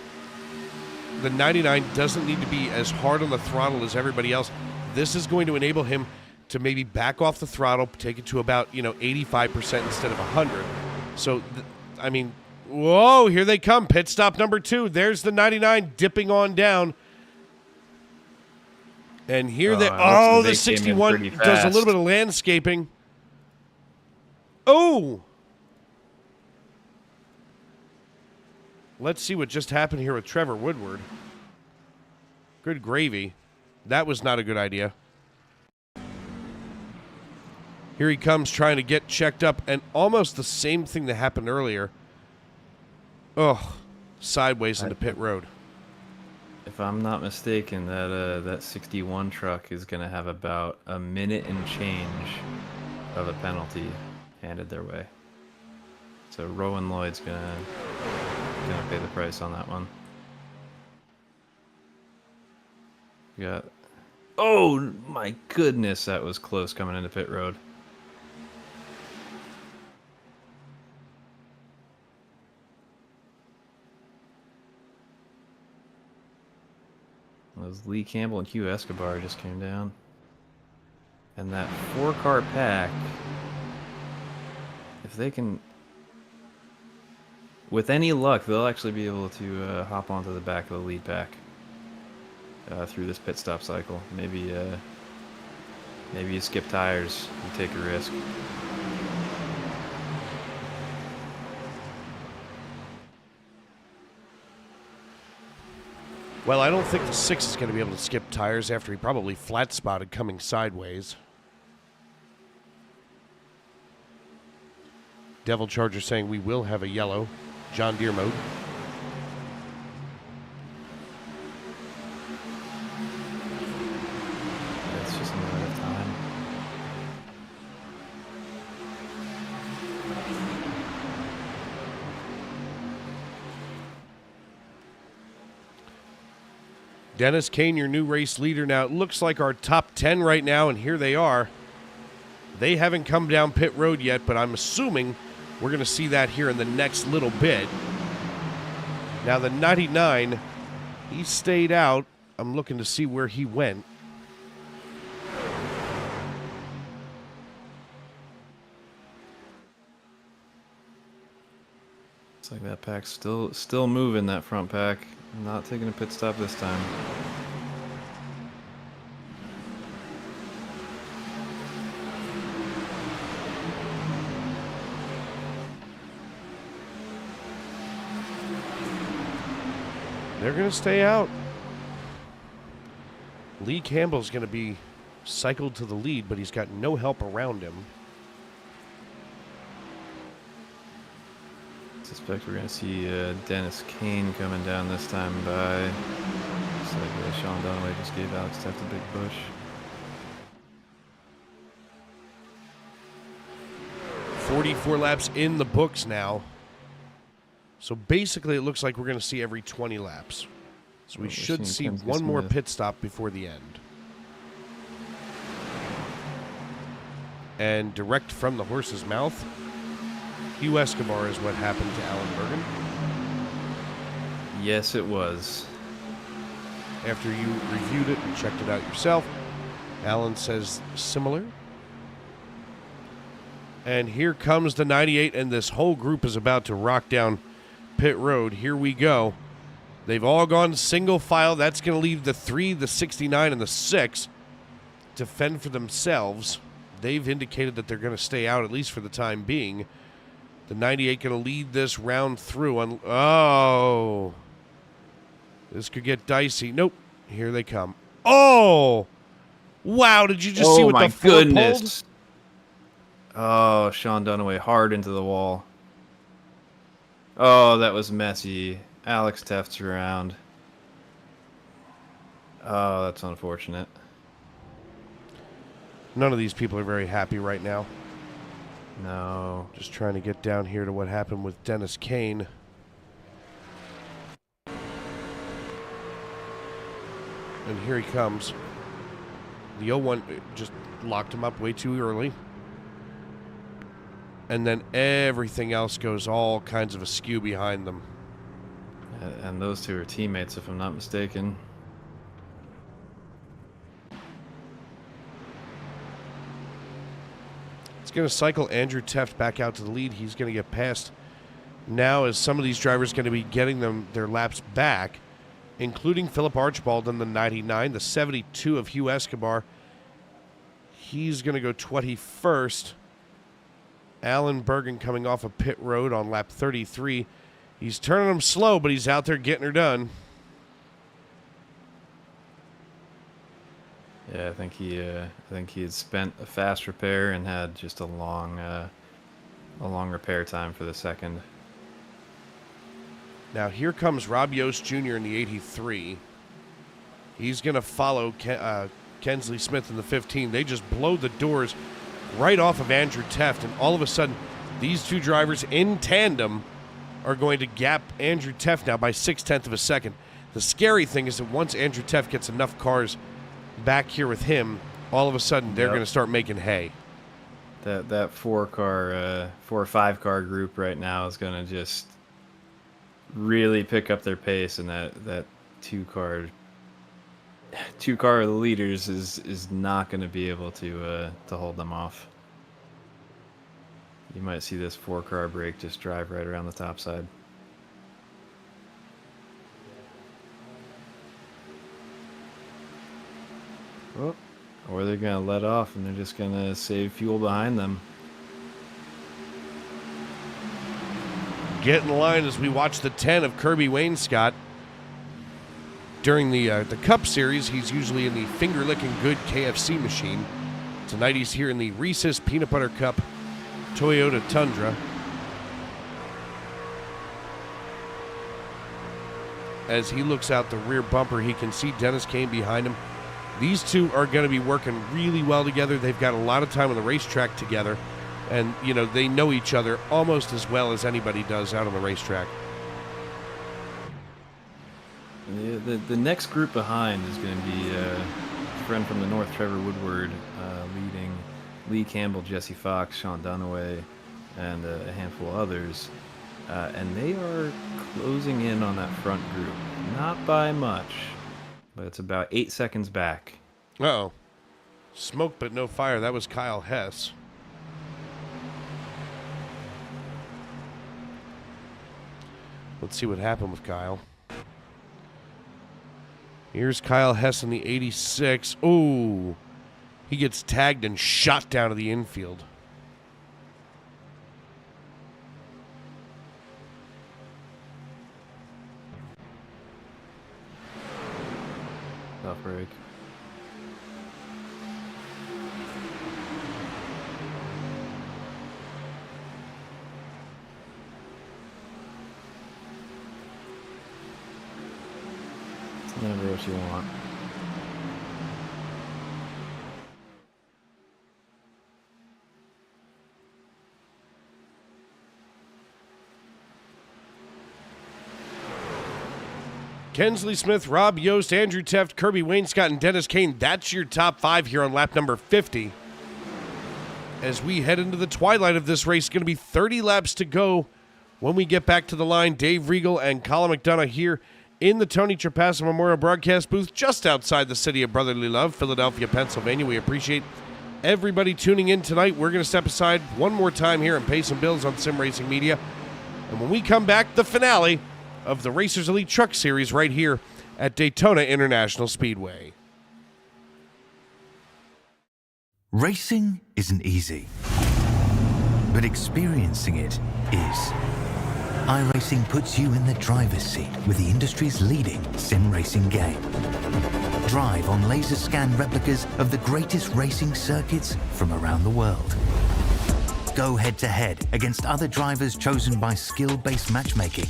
the 99 doesn't need to be as hard on the throttle as everybody else. This is going to enable him to maybe back off the throttle, take it to about, 85% instead of 100. So, I mean, whoa, here they come. Pit stop number 2. There's the 99 dipping on down. And here Oh, they, it looks like the they came in 61 pretty does a fast. little bit of landscaping. Oh! Let's see what just happened here with Trevor Woodward. Good gravy. That was not a good idea. Here he comes trying to get checked up, and almost the same thing that happened earlier. Oh, sideways into pit road. If I'm not mistaken, that 61 truck is gonna have about a minute and change of a penalty handed their way. So Rowan Lloyd's gonna pay the price on that one. We got. Oh my goodness, that was close coming into pit road. Those Lee Campbell and Hugh Escobar just came down. And that 4-car pack, if they can, with any luck, they'll actually be able to hop onto the back of the lead pack through this pit stop cycle. Maybe you skip tires, you take a risk. Well, I don't think the 6 is going to be able to skip tires after he probably flat spotted coming sideways. Devil Charger saying we will have a yellow. John Deere mode. It's just a matter of time. Dennis Kane, your new race leader. Now, it looks like our top 10 right now, and here they are. They haven't come down pit road yet, but I'm assuming we're going to see that here in the next little bit. Now, the 99, he stayed out. I'm looking to see where he went. Looks like that pack's still moving, that front pack. Not taking a pit stop this time. They're going to stay out. Lee Campbell's going to be cycled to the lead, but he's got no help around him. I suspect we're going to see Dennis Kane coming down this time by. Looks like Sean Dunaway just gave Alex Teft a big push. 44 laps in the books now. So basically it looks like we're going to see every 20 laps. So we should see one more pit stop before the end. And direct from the horse's mouth, Hugh Escobar is what happened to Alan Bergen. Yes, it was. After you reviewed it and checked it out yourself, Alan says similar. And here comes the 98, and this whole group is about to rock down pit road. Here we go. They've all gone single file. That's going to leave the 3, the 69, and the 6 to fend for themselves. They've indicated that they're going to stay out, at least for the time being. The 98 going to lead this round through. Oh. This could get dicey. Nope. Here they come. Oh. Wow. Did you just see what the floor pulled? Oh, Sean Dunaway hard into the wall. Oh, that was messy. Alex Teft's around. Oh, that's unfortunate. None of these people are very happy right now. No. Just trying to get down here to what happened with Dennis Kane. And here he comes. The 01 just locked him up way too early. And then everything else goes all kinds of askew behind them. And those two are teammates, if I'm not mistaken. It's going to cycle Andrew Teft back out to the lead. He's going to get past now as some of these drivers are going to be getting their laps back, including Philip Archibald in the 99, the 72 of Hugh Escobar. He's going to go 21st. Alan Bergen coming off a pit road on lap 33. He's turning them slow, but he's out there getting her done. Yeah, I think he had spent a fast repair and had just a long repair time for the second. Now here comes Rob Yost Jr. in the 83. He's going to follow Kensley Smith in the 15. They just blow the doors right off of Andrew Teft, and all of a sudden, these two drivers in tandem are going to gap Andrew Teft now by 0.6 of a second. The scary thing is that once Andrew Teft gets enough cars back here with him, all of a sudden they're going to start making hay. That 4 or 5 car group right now is going to just really pick up their pace, and that 2 car leaders is not going to be able to hold them off. You might see this 4 car break just drive right around the top side. Oh, or they're going to let off and they're just going to save fuel behind them. Get in line as we watch the 10 of Kirby Wainscott. During the Cup Series, he's usually in the finger-licking good KFC machine. Tonight he's here in the Reese's Peanut Butter Cup Toyota Tundra. As he looks out the rear bumper, he can see Dennis Kane behind him. These two are going to be working really well together. They've got a lot of time on the racetrack together. And, you know, they know each other almost as well as anybody does out on the racetrack. Yeah, the next group behind is going to be a friend from the north, Trevor Woodward, leading Lee Campbell, Jesse Fox, Sean Dunaway, and a handful of others. And they are closing in on that front group. Not by much, but it's about 8 seconds back. Uh-oh. Smoke but no fire. That was Kyle Hess. Let's see what happened with Kyle. Here's Kyle Hess in the 86. Ooh. He gets tagged and shot down to the infield. tough break. It's never what you want. Kensley Smith, Rob Yost, Andrew Teft, Kirby Wainscott, and Dennis Kane. That's your top 5 here on lap number 50. As we head into the twilight of this race, going to be 30 laps to go when we get back to the line. Dave Regal and Colin McDonough here in the Tony Trapassa Memorial Broadcast booth just outside the city of brotherly love, Philadelphia, Pennsylvania. We appreciate everybody tuning in tonight. We're going to step aside one more time here and pay some bills on Sim Racing Media. And when we come back, the finale of the Racers Elite Truck Series right here at Daytona International Speedway. Racing isn't easy, but experiencing it is. iRacing puts you in the driver's seat with the industry's leading sim racing game. Drive on laser scan replicas of the greatest racing circuits from around the world. Go head-to-head against other drivers chosen by skill-based matchmaking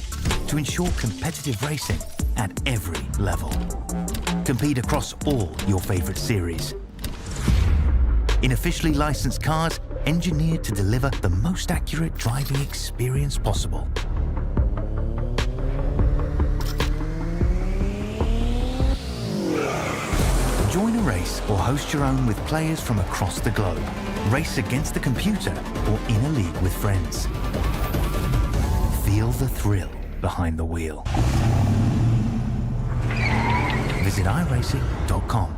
to ensure competitive racing at every level. Compete across all your favorite series. In officially licensed cars, engineered to deliver the most accurate driving experience possible. Join a race or host your own with players from across the globe. Race against the computer or in a league with friends. Feel the thrill behind the wheel. Visit iRacing.com.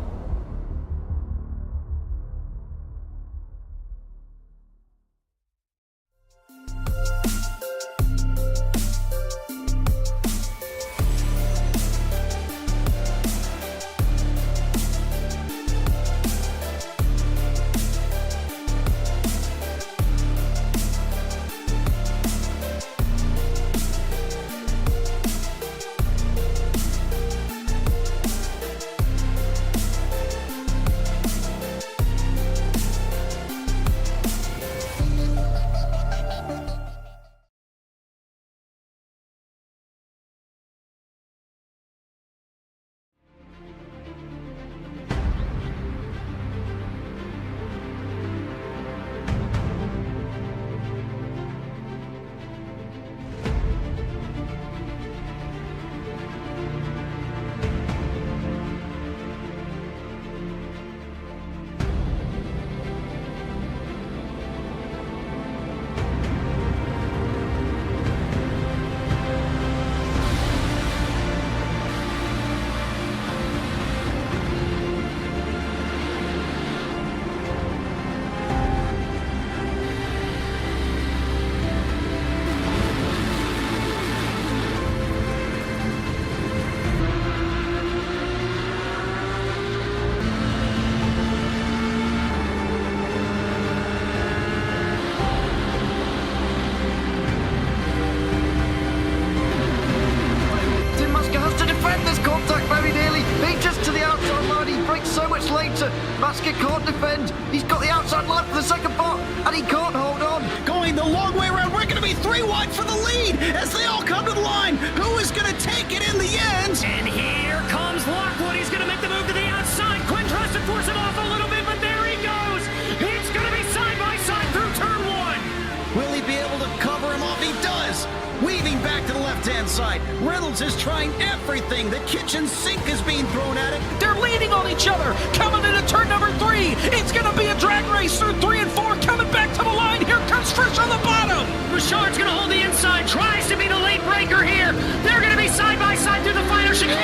Basket can't defend. He's got the outside line for the second part, and he can't hold on. Going the long way around. We're going to be 3 wide for the lead as they all come to the line. Who is going to take it in the end? And here comes Lockwood. He's going to make the move to the outside. Quinn tries to force him off a little bit, but there he goes. It's going to be side by side through turn 1. Will he be able to cover him off? He does. Weaving back to the left-hand side. Reynolds is trying everything. The kitchen sink is being thrown at it. They're leaning on each other. Coming into turn number 3. It's going to be a drag race through 3 and 4. Coming back to the line. Here comes Trish on the bottom. Richard's going to hold the inside. Tries to be the late breaker here. They're going to be side by side through the final chicane.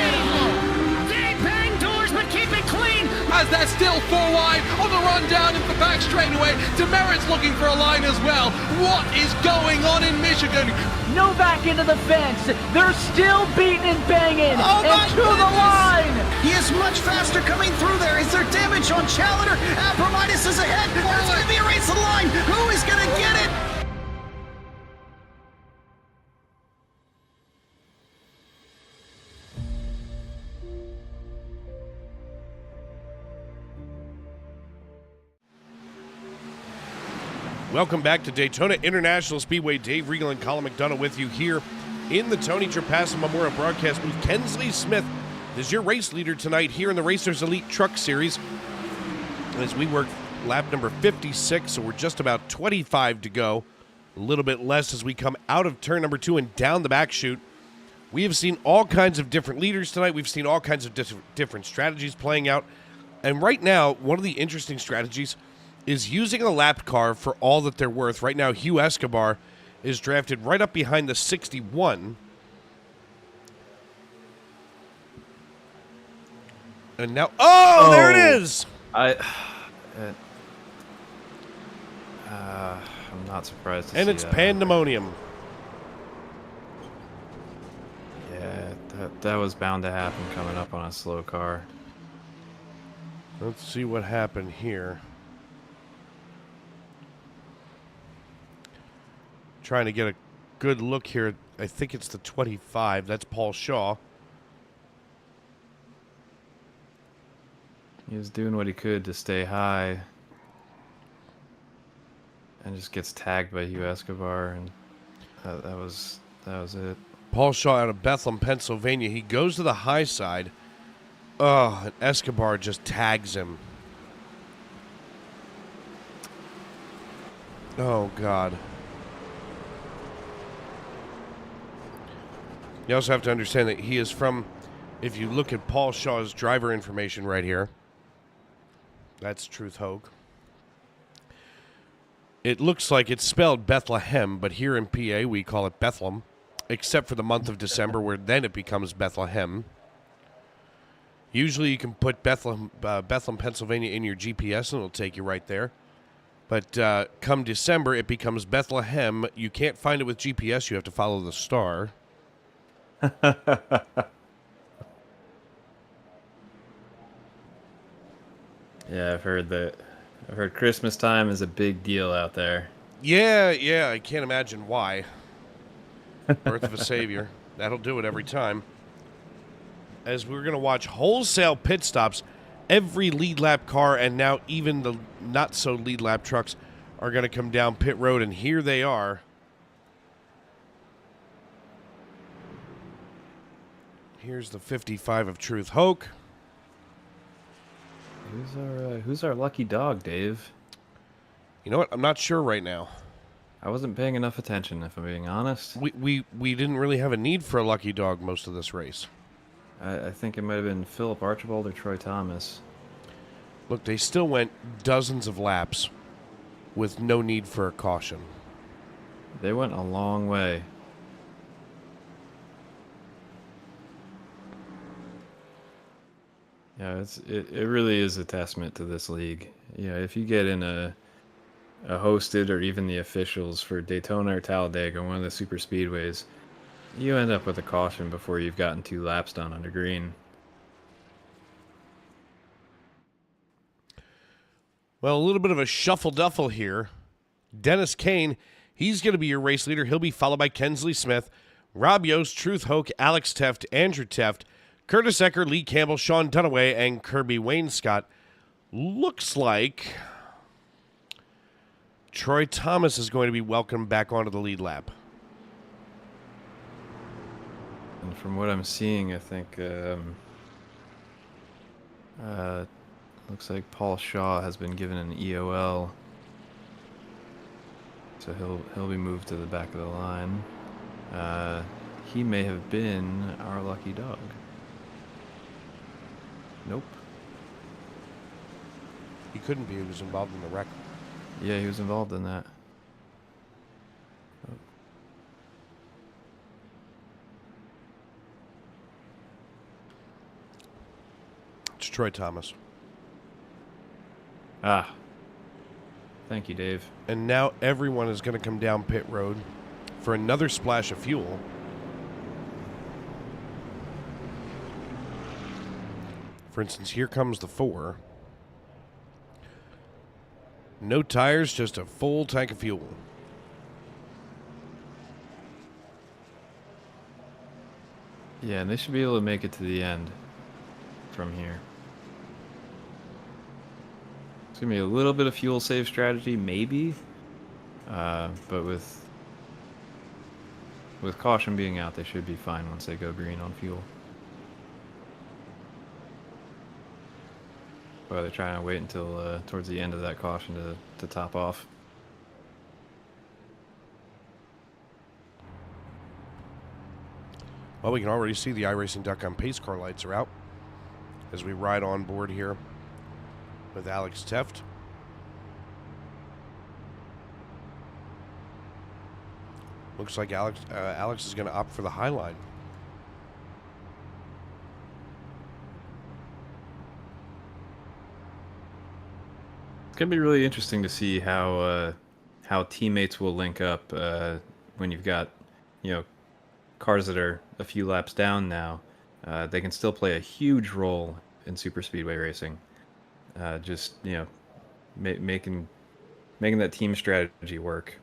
They bang doors, but keep it clean. As they're still 4 wide on the run down into the back straightaway. Demerit's looking for a line as well. What is going on in Michigan? Novak into the fence. They're still beating and banging. Oh and to the line. He is much faster coming through there. Is there damage on Challenger? Abramitis is ahead. There's going to be a race to the line. Who is going to get it? Welcome back to Daytona International Speedway. Dave Regal and Colin McDonough with you here in the Tony Trapassa Memorial Broadcast booth. Kensley Smith is your race leader tonight here in the Racers Elite Truck Series. As we work lap number 56, so we're just about 25 to go. A little bit less as we come out of turn number 2 and down the back chute. We have seen all kinds of different leaders tonight. We've seen all kinds of different strategies playing out. And right now, one of the interesting strategies is using a lapped car for all that they're worth. Right now, Hugh Escobar is drafted right up behind the 61. And now, there it is! I'm not surprised to see and it's that. pandemonium. Yeah, that was bound to happen coming up on a slow car. Let's see what happened here. Trying to get a good look here. I think it's the 25. That's Paul Shaw. He was doing what he could to stay high. And just gets tagged by Hugh Escobar, and that was it. Paul Shaw out of Bethlehem, Pennsylvania. He goes to the high side. Oh, and Escobar just tags him. Oh, God. You also have to understand that he is from, if you look at Paul Shaw's driver information right here, that's Truth Hogue. It looks like it's spelled Bethlehem, but here in PA we call it Bethlehem, except for the month of December where then it becomes Bethlehem. Usually you can put Bethlehem, Pennsylvania in your GPS and it'll take you right there. But come December it becomes Bethlehem. You can't find it with GPS. You have to follow the star. Yeah, I've heard that. I've heard Christmas time is a big deal out there. Yeah, I can't imagine why. Birth of a Savior. That'll do it every time. As we're going to watch wholesale pit stops, every lead lap car and now even the not-so lead lap trucks are going to come down pit road, and here they are. Here's the 55 of Truth Hogue. Who's our lucky dog, Dave? You know what? I'm not sure right now. I wasn't paying enough attention, if I'm being honest. We didn't really have a need for a lucky dog most of this race. I think it might have been Philip Archibald or Troy Thomas. Look, they still went dozens of laps with no need for a caution. They went a long way. Yeah, it really is a testament to this league. Yeah, if you get in a hosted or even the officials for Daytona or Talladega, one of the super speedways, you end up with a caution before you've gotten 2 laps done under green. Well, a little bit of a shuffle-duffle here. Dennis Kane, he's going to be your race leader. He'll be followed by Kensley Smith, Rob Yost, Truth Hogue, Alex Teft, Andrew Teft, Curtis Ecker, Lee Campbell, Sean Dunaway, and Kirby Wainscott. Looks like Troy Thomas is going to be welcomed back onto the lead lap. And from what I'm seeing, I think looks like Paul Shaw has been given an EOL, so he'll be moved to the back of the line. He may have been our lucky dog. Nope. He couldn't be. He was involved in the wreck. Yeah, he was involved in that. It's Troy Thomas. Ah. Thank you, Dave. And now everyone is going to come down pit road for another splash of fuel. For instance, here comes the 4. No tires, just a full tank of fuel. Yeah, and they should be able to make it to the end from here. It's going to be a little bit of fuel save strategy, maybe. But with caution being out, they should be fine once they go green on fuel. Well, they're trying to wait until towards the end of that caution to top off. Well, we can already see the iRacing.com pace car lights are out as we ride on board here with Alex Teft. Looks like Alex is going to opt for the high line. It's gonna be really interesting to see how teammates will link up when you've got, you know, cars that are a few laps down now. They can still play a huge role in super speedway racing. Just, you know, making that team strategy work.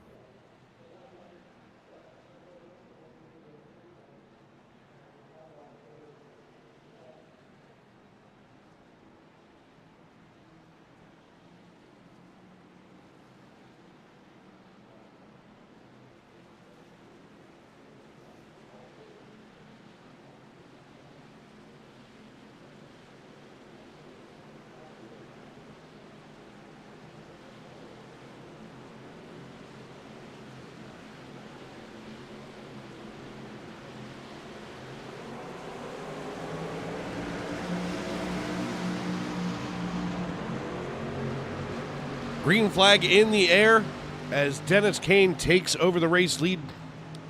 Green flag in the air as Dennis Kane takes over the race lead.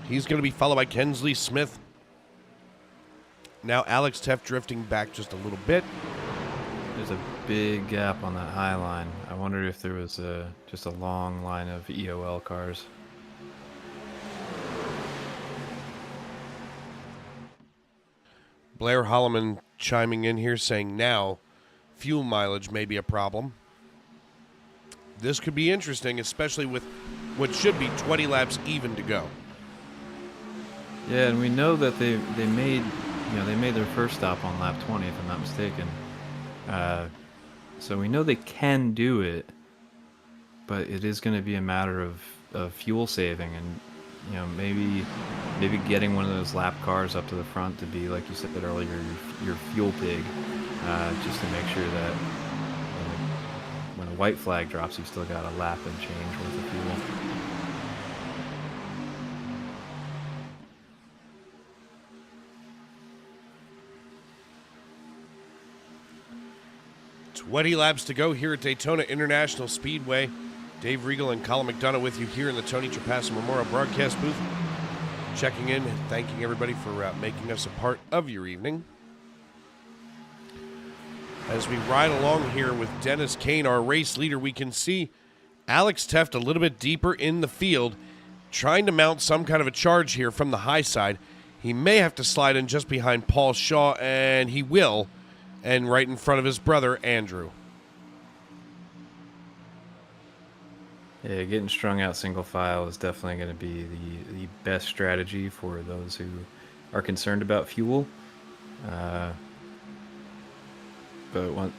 He's going to be followed by Kensley Smith. Now Alex Teft drifting back just a little bit. There's a big gap on that high line. I wondered if there was just a long line of EOL cars. Blair Holloman chiming in here saying now fuel mileage may be a problem. This could be interesting, especially with what should be 20 laps even to go. Yeah, and we know that they made their first stop on lap 20, if I'm not mistaken. So we know they can do it, but it is going to be a matter of fuel saving, and you know, maybe getting one of those lap cars up to the front to be, like you said earlier, your fuel pig, just to make sure that when a white flag drops, you've still got a lap and change worth of fuel. Twenty laps to go here at Daytona International Speedway. Dave Regal and Colin McDonough with you here in the Tony Trapasso Memorial Broadcast booth. Checking in and thanking everybody for making us a part of your evening. As we ride along here with Dennis Kane, our race leader, we can see Alex Teft a little bit deeper in the field, trying to mount some kind of a charge here from the high side. He may have to slide in just behind Paul Shaw, and he will, and right in front of his brother, Andrew. Yeah, getting strung out single file is definitely going to be the best strategy for those who are concerned about fuel. But when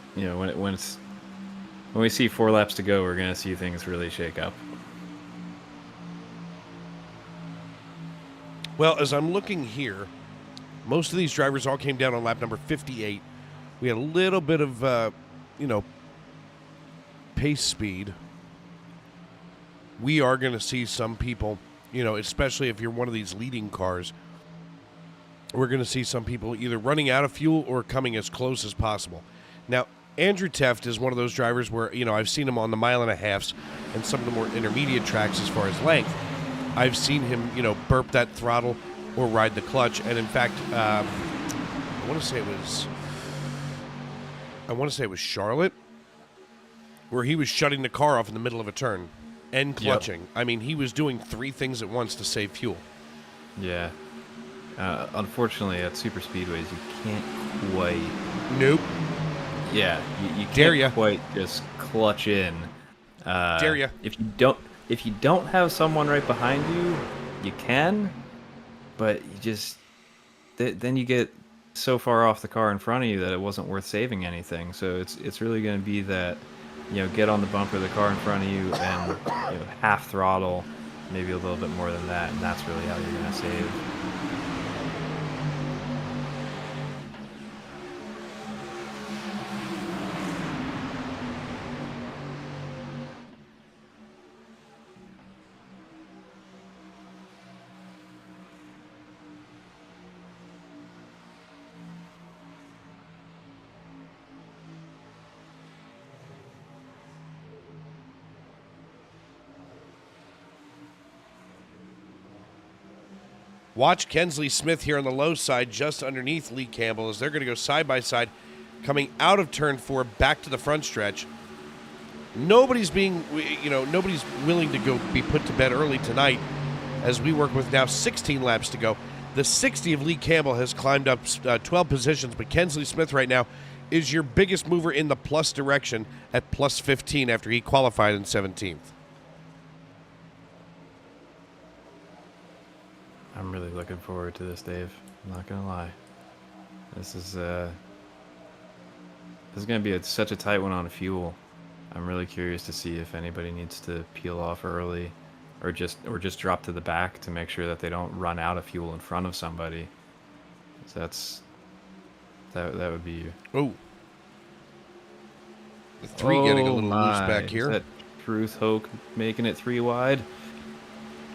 we see 4 laps to go, we're going to see things really shake up. Well, as I'm looking here, most of these drivers all came down on lap number 58. We had a little bit of, pace speed. We are going to see some people, especially if you're one of these leading cars, we're going to see some people either running out of fuel or coming as close as possible. Now, Andrew Teft is one of those drivers where, I've seen him on the 1.5 miles and some of the more intermediate tracks as far as length. I've seen him, burp that throttle or ride the clutch. And in fact, I want to say it was Charlotte, where he was shutting the car off in the middle of a turn and clutching. Yep. I mean, he was doing 3 things at once to save fuel. Yeah. Unfortunately, at super speedways, you can't quite. Nope. Yeah, you can't quite just clutch in. Dare ya? If you don't have someone right behind you, you can, but you just then you get so far off the car in front of you that it wasn't worth saving anything. So it's really going to be that get on the bumper of the car in front of you and half throttle, maybe a little bit more than that, and that's really how you're going to save. Watch Kensley Smith here on the low side, just underneath Lee Campbell, as they're going to go side by side, coming out of turn 4 back to the front stretch. Nobody's nobody's willing to be put to bed early tonight, as we work with now 16 laps to go. The 60 of Lee Campbell has climbed up 12 positions, but Kensley Smith right now is your biggest mover in the plus direction at plus 15 after he qualified in 17th. I'm really looking forward to this, Dave. I'm not gonna lie. This is gonna be such a tight one on fuel. I'm really curious to see if anybody needs to peel off early, or just drop to the back to make sure that they don't run out of fuel in front of somebody. So that would be. Oh, the 3 getting a little loose back here. Is that Truth Hoke making it 3 wide?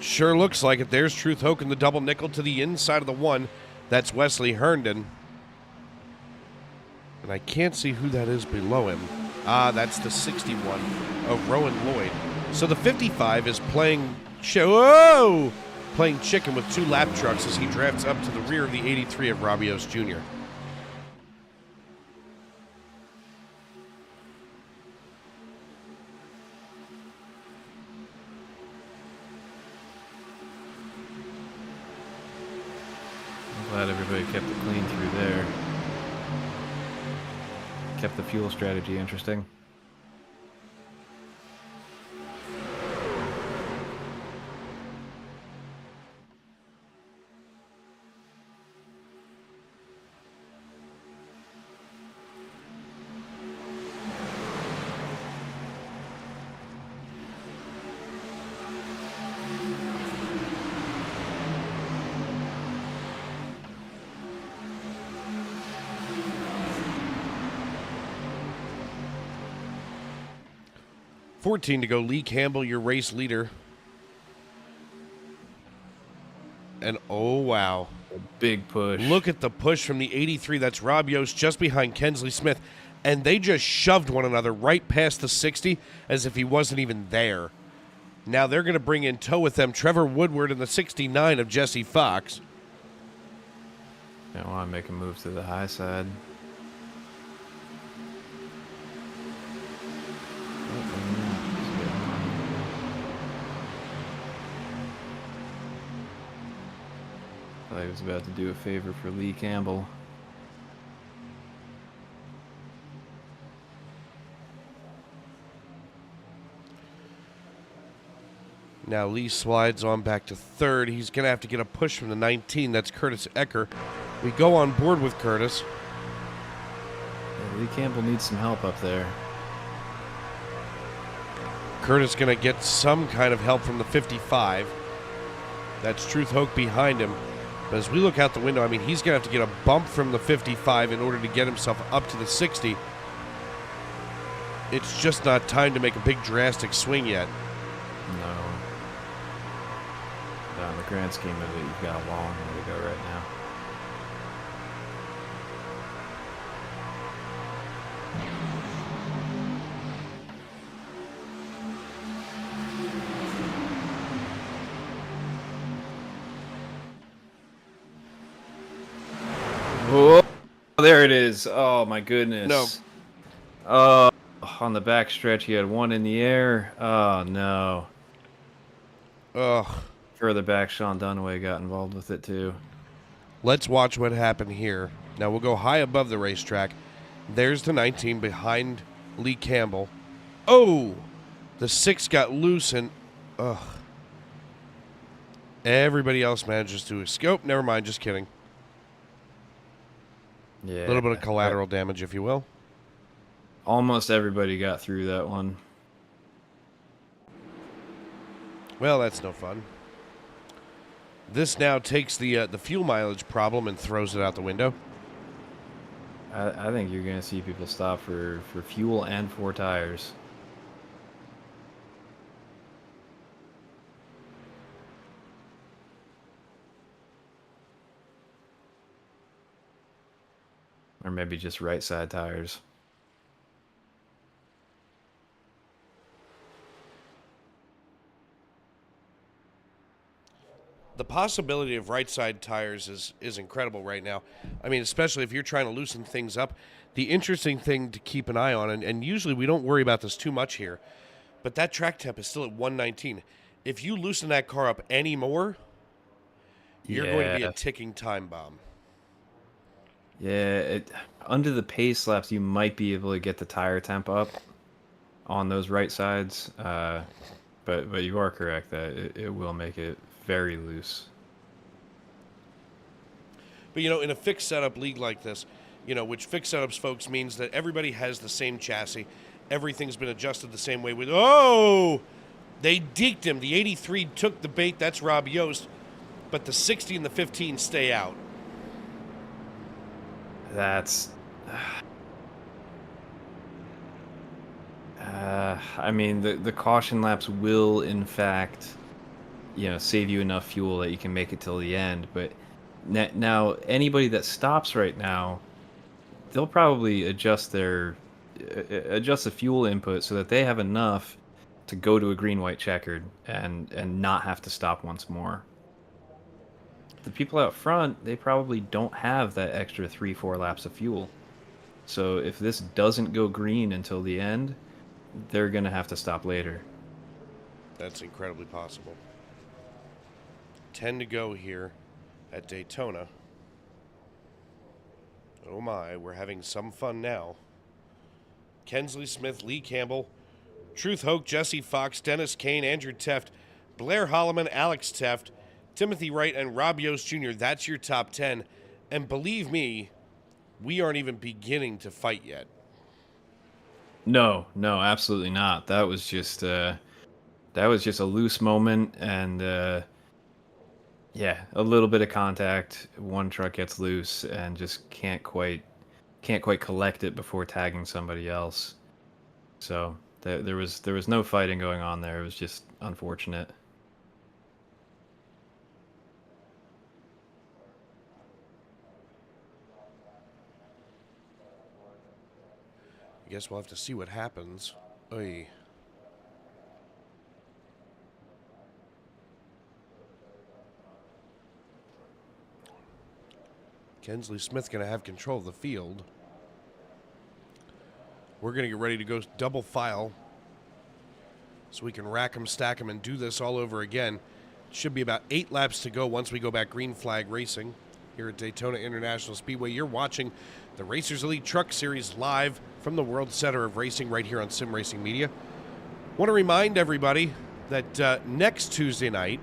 Sure looks like it. There's Truth Hoke in the double nickel to the inside of the 1. That's Wesley Herndon. And I can't see who that is below him. That's the 61 of Rowan Lloyd. So the 55 is playing chicken with 2 lap trucks as he drafts up to the rear of the 83 of Rabios Jr. Glad everybody kept it clean through there. Kept the fuel strategy interesting. $14 to go. Lee Campbell, your race leader. And oh, wow. A big push. Look at the push from the 83. That's Rob Yost just behind Kensley Smith. And they just shoved one another right past the 60 as if he wasn't even there. Now they're going to bring in tow with them Trevor Woodward and the 69 of Jesse Fox. I want to make a move to the high side. I was about to do a favor for Lee Campbell. Now Lee slides on back to 3rd. He's going to have to get a push from the 19. That's Curtis Ecker. We go on board with Curtis. Yeah, Lee Campbell needs some help up there. Curtis going to get some kind of help from the 55. That's Truth Hoke behind him. But as we look out the window, I mean, he's going to have to get a bump from the 55 in order to get himself up to the 60. It's just not time to make a big drastic swing yet. No. But in the grand scheme of it, you've got a long way to go right now. Oh, there it is. Oh, my goodness. No. Oh, on the back stretch, he had one in the air. Oh, no. Ugh. Further back, Sean Dunaway got involved with it, too. Let's watch what happened here. Now we'll go high above the racetrack. There's the 19 behind Lee Campbell. Oh! The 6 got loose and... Ugh. Everybody else manages to escape. Never mind, just kidding. Yeah. A little bit of collateral damage, if you will. Almost everybody got through that one. Well, that's no fun. This now takes the fuel mileage problem and throws it out the window. I think you're gonna see people stop for fuel and 4 tires. Or maybe just right side tires. The possibility of right side tires is incredible right now. I mean, especially if you're trying to loosen things up. The interesting thing to keep an eye on, and usually we don't worry about this too much here, but that track temp is still at 119. If you loosen that car up anymore, you're going to be a ticking time bomb. Yeah, under the pace laps, you might be able to get the tire temp up on those right sides, but you are correct that it will make it very loose. But, in a fixed setup league like this, which fixed setups, folks, means that everybody has the same chassis. Everything's been adjusted the same way. They deked him. The 83 took the bait. That's Rob Yost. But the 60 and the 15 stay out. That's... I mean, the caution laps will, in fact, save you enough fuel that you can make it till the end. But now, anybody that stops right now, they'll probably adjust the fuel input so that they have enough to go to a green-white checkered and not have to stop once more. The people out front, they probably don't have that extra 3-4 laps of fuel. So if this doesn't go green until the end, they're going to have to stop later. That's incredibly possible. 10 to go here at Daytona. Oh my, we're having some fun now. Kensley Smith, Lee Campbell, Truth Hoke, Jesse Fox, Dennis Kane, Andrew Teft, Blair Holloman, Alex Teft, Timothy Wright, and Rob Yost Jr. That's your top 10. And believe me, we aren't even beginning to fight yet. No, absolutely not. That was just a loose moment, and yeah, a little bit of contact. One truck gets loose and just can't quite collect it before tagging somebody else. So there was no fighting going on there. It was just unfortunate. I guess we'll have to see what happens. Oy. Kensley Smith going to have control of the field. We're going to get ready to go double file so we can rack them, stack them, and do this all over again. It should be about 8 laps to go once we go back green flag racing here at Daytona International Speedway. You're watching the Racers Elite Truck Series live from the World Center of Racing right here on Sim Racing Media. Want to remind everybody that next Tuesday night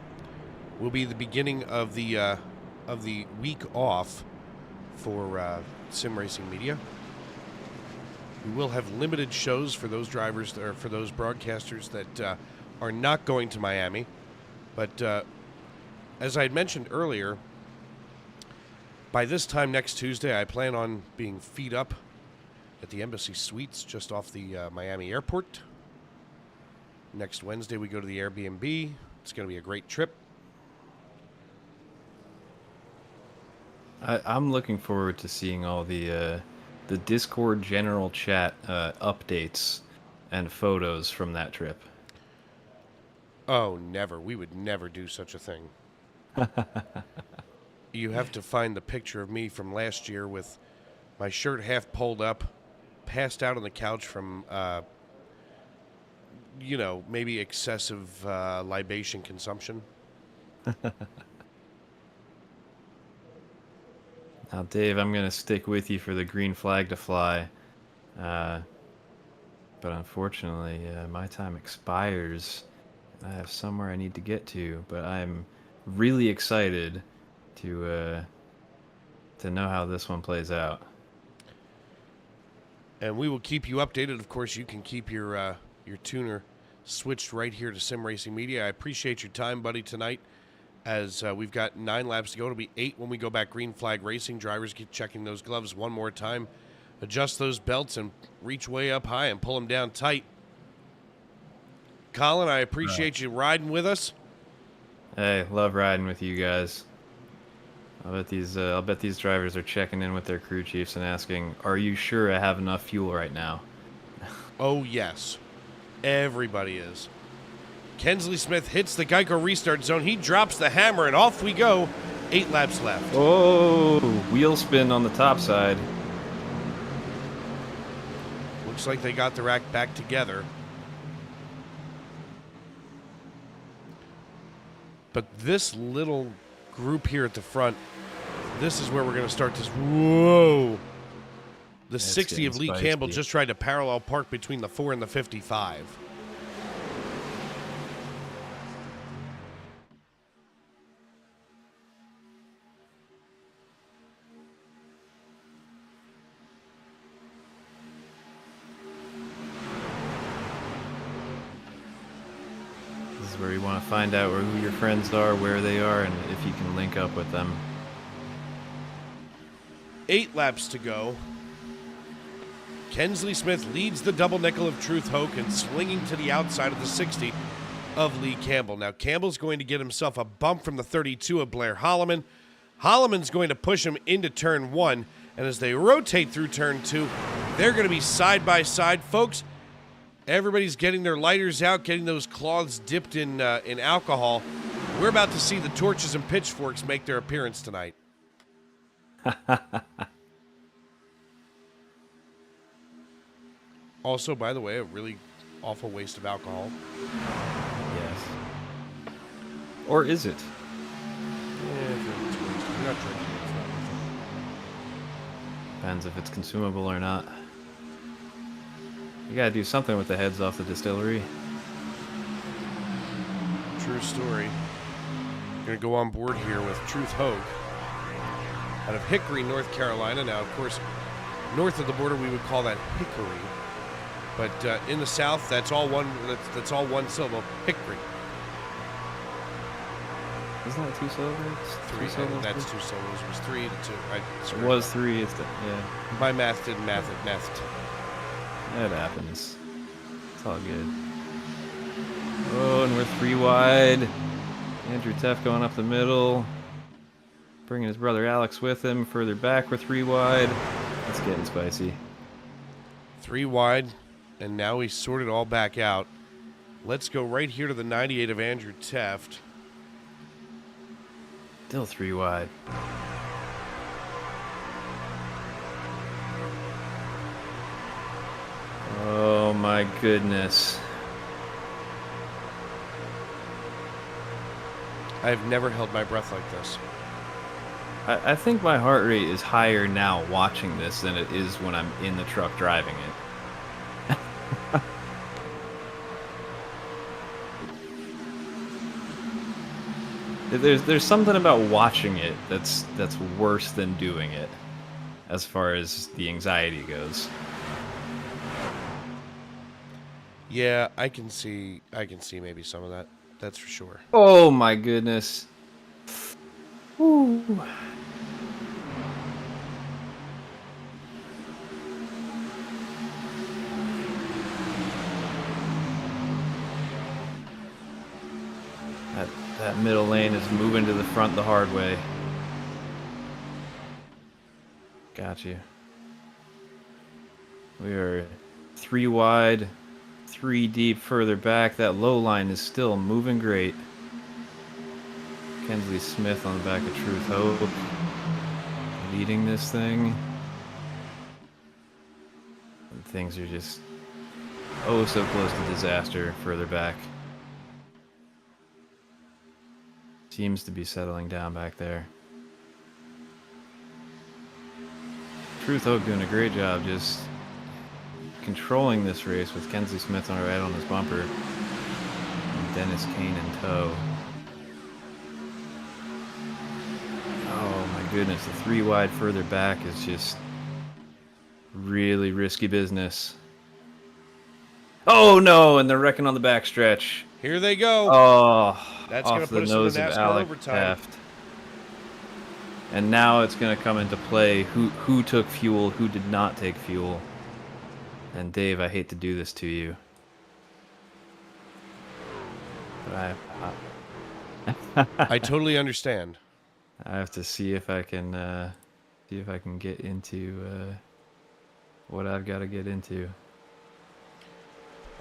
will be the beginning of the week off for Sim Racing Media. We will have limited shows for those drivers or for those broadcasters that are not going to Miami. But as I had mentioned earlier, by this time next Tuesday, I plan on being feed up at the Embassy Suites just off the Miami airport. Next Wednesday, we go to the Airbnb. It's going to be a great trip. I'm looking forward to seeing all the Discord general chat updates and photos from that trip. Oh, never. We would never do such a thing. You have to find the picture of me from last year with my shirt half pulled up, passed out on the couch from, maybe excessive libation consumption. Now, Dave, I'm going to stick with you for the green flag to fly. But unfortunately, my time expires. I have somewhere I need to get to, but I'm really excited to know how this one plays out. And we will keep you updated. Of course, you can keep your tuner switched right here to Sim Racing Media. I appreciate your time, buddy, tonight. As we've got 9 laps to go. It'll be 8 when we go back green flag racing. Drivers keep checking those gloves one more time. Adjust those belts and reach way up high and pull them down tight. Colin, I appreciate you riding with us. Hey, love riding with you guys. I'll bet these drivers are checking in with their crew chiefs and asking, "Are you sure I have enough fuel right now?" Oh, yes. Everybody is. Kensley Smith hits the Geico restart zone. He drops the hammer, and off we go. 8 laps left. Oh, wheel spin on the top side. Looks like they got their act back together. But this little group here at the front, this is where we're going to start this. Whoa. The 60 of Lee Campbell just tried to parallel park between the 4 and the 55. This is where you want to find out who your friends are, where they are, and if you can link up with them. 8 laps to go. Kensley Smith leads the double nickel of Truth Hoke and swinging to the outside of the 60 of Lee Campbell. Now, Campbell's going to get himself a bump from the 32 of Blair Holloman. Holloman's going to push him into turn 1, and as they rotate through turn 2, they're going to be side by side. Folks, everybody's getting their lighters out, getting those cloths dipped in alcohol. We're about to see the torches and pitchforks make their appearance tonight. Also, by the way, a really awful waste of alcohol. Yes. Or is it? Yeah, if you're not drinking, it's not worth it. Depends if it's consumable or not. You gotta do something with the heads off the distillery. True story. Gonna go on board here with Truth Hoke out of Hickory, North Carolina. Now, of course, north of the border, we would call that Hickory. But in the South, that's all one. That's all one syllable. Hickory. Isn't that 2 syllables? 3 syllables. That's 2 syllables. It was 3 to 2. It was 3. Yeah. My math didn't math it. Mathed. It happens. It's all good. Oh, and we're 3 wide. Andrew Teff going up the middle. Bringing his brother Alex with him. Further back, we're 3 wide. It's getting spicy. 3 wide. And now we sort it all back out. Let's go right here to the 98 of Andrew Teft. Still 3 wide. Oh my goodness. I've never held my breath like this. I think my heart rate is higher now watching this than it is when I'm in the truck driving it. There's something about watching it that's worse than doing it, as far as the anxiety goes. Yeah, I can see maybe some of that. That's for sure. Oh my goodness. Ooh. That middle lane is moving to the front the hard way. Got you. We are 3 wide, 3 deep further back. That low line is still moving great. Kensley Smith on the back of Truth Hope, leading this thing. And things are just oh so close to disaster further back. Seems to be settling down back there. Truth Hope doing a great job just controlling this race with Kensley Smith on right on his bumper and Dennis Kane in tow. Oh my goodness, the 3 wide further back is just really risky business. Oh no, and they're wrecking on the backstretch. Here they go. Oh, That's going off to put the us in nose the of NASCAR Alex overtime. Taft. And now it's going to come into play who took fuel, who did not take fuel. And Dave, I hate to do this to you, but I totally understand. I have to see if I can get into what I've got to get into.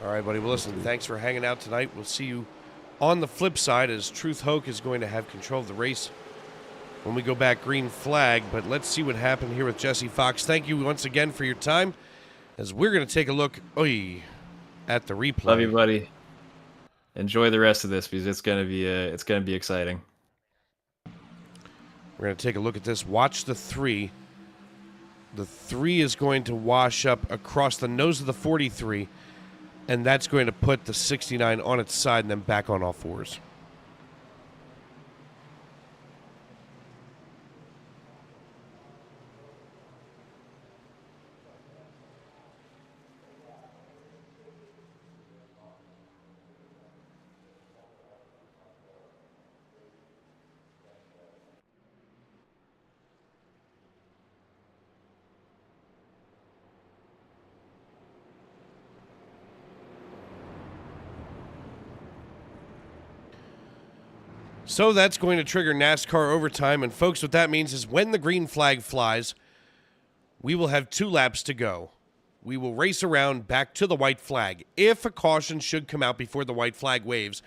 All right, buddy. Well, listen, thanks for hanging out tonight. We'll see you on the flip side as Truth Hoke is going to have control of the race when we go back green flag. But let's see what happened here with Jesse Fox. Thank you once again for your time as we're going to take a look at the replay. Love you, buddy. Enjoy the rest of this because it's gonna be exciting. We're going to take a look at this. Watch the 3. The 3 is going to wash up across the nose of the 43, and that's going to put the 69 on its side and then back on all fours. So that's going to trigger NASCAR overtime. And folks, what that means is when the green flag flies, we will have 2 laps to go. We will race around back to the white flag. If a caution should come out before the white flag waves,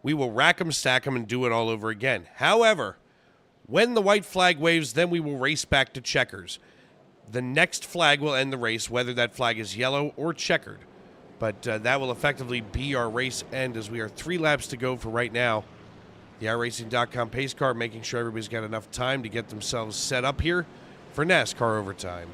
we will rack them, stack them, and do it all over again. However, when the white flag waves, then we will race back to checkers. The next flag will end the race, whether that flag is yellow or checkered. But that will effectively be our race end as we are 3 laps to go for right now. The iRacing.com pace car making sure everybody's got enough time to get themselves set up here for NASCAR overtime.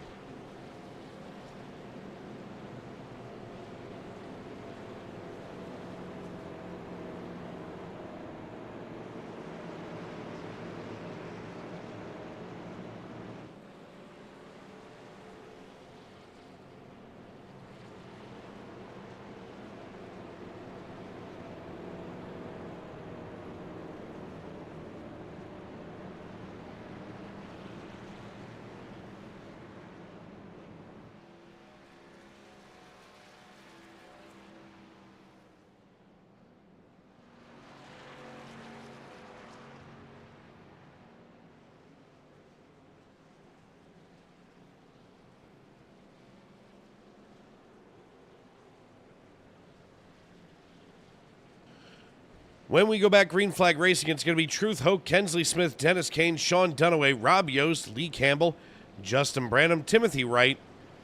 When we go back green flag racing, it's going to be Truth Hoke, Kensley Smith, Dennis Kane, Sean Dunaway, Rob Yost, Lee Campbell, Justin Branham, Timothy Wright,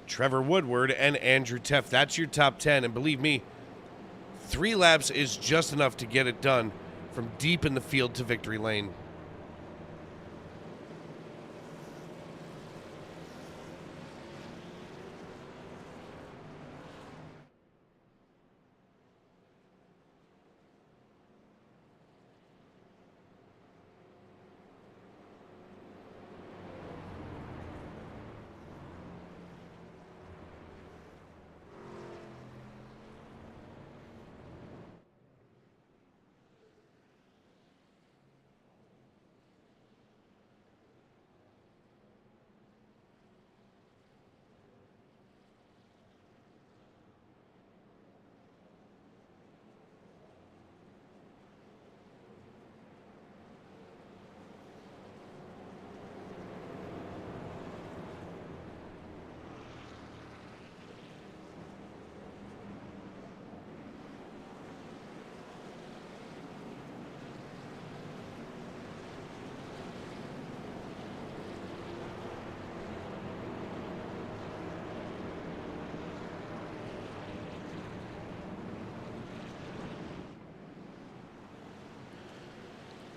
Trevor Woodward, and Andrew Teff. That's your top 10. And believe me, 3 laps is just enough to get it done from deep in the field to victory lane.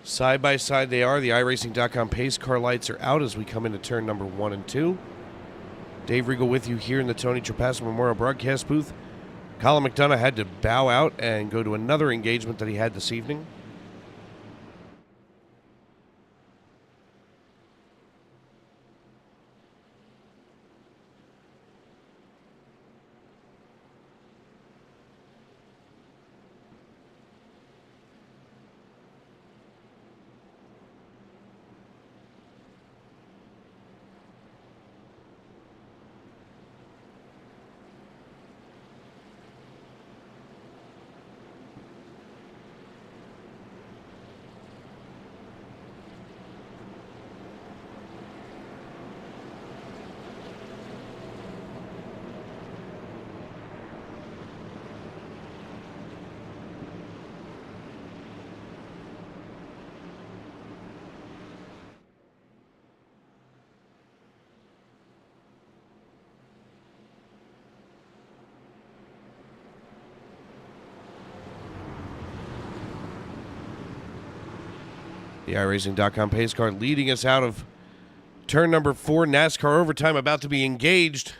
Side by side they are. The iRacing.com pace car lights are out as we come into turn number 1 and 2. Dave Regal with you here in the Tony Trapasso Memorial Broadcast booth. Colin McDonough had to bow out and go to another engagement that he had this evening. The iRacing.com pace car leading us out of turn number 4. NASCAR overtime about to be engaged.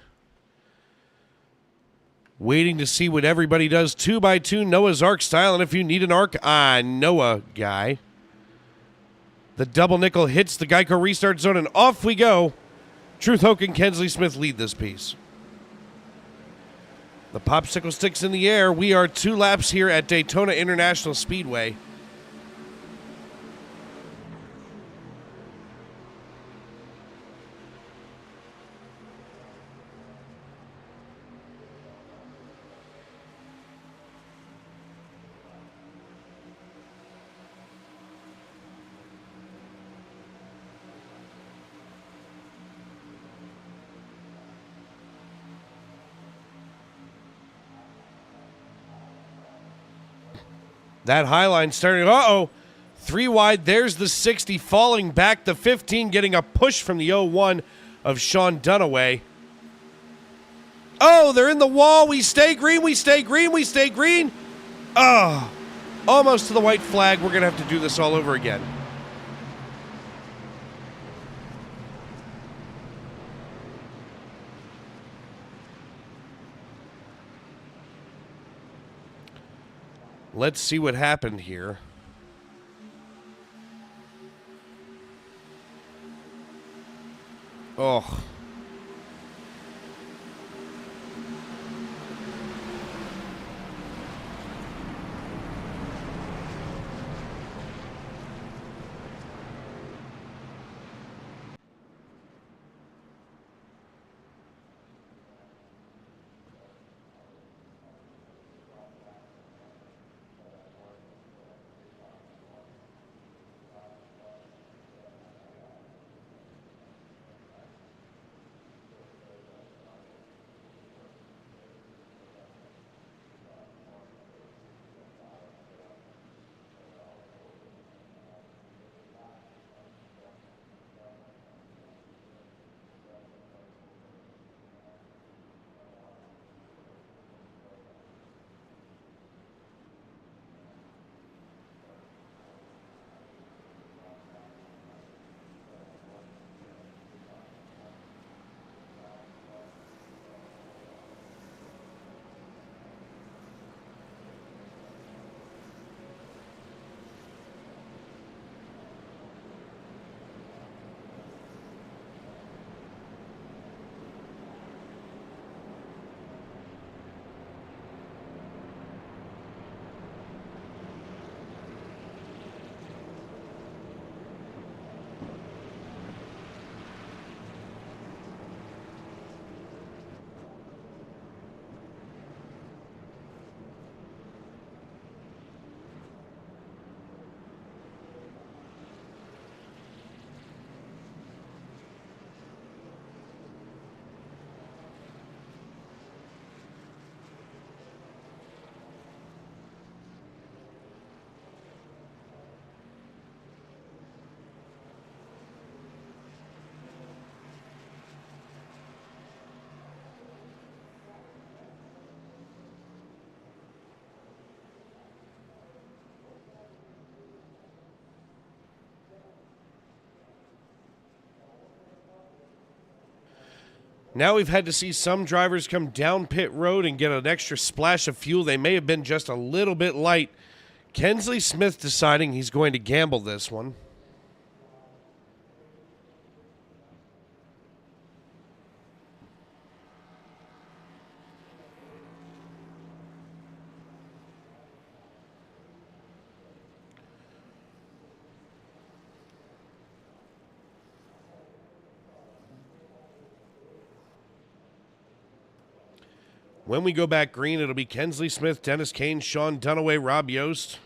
Waiting to see what everybody does 2x2 Noah's Ark style. And if you need an Ark, Noah guy. The double nickel hits the Geico restart zone and off we go. Truth Hoke and Kensley Smith lead this piece. The popsicle sticks in the air. We are 2 laps here at Daytona International Speedway. That high line starting. Uh-oh. 3 wide. There's the 60 falling back. The 15 getting a push from the 01 of Sean Dunaway. Oh, they're in the wall. We stay green. We stay green. We stay green. Oh, almost to the white flag. We're going to have to do this all over again. Let's see what happened here. Oh. Now we've had to see some drivers come down pit road and get an extra splash of fuel. They may have been just a little bit light. Kensley Smith deciding he's going to gamble this one. When we go back green, it'll be Kensley Smith, Dennis Kane, Sean Dunaway, Rob Yost,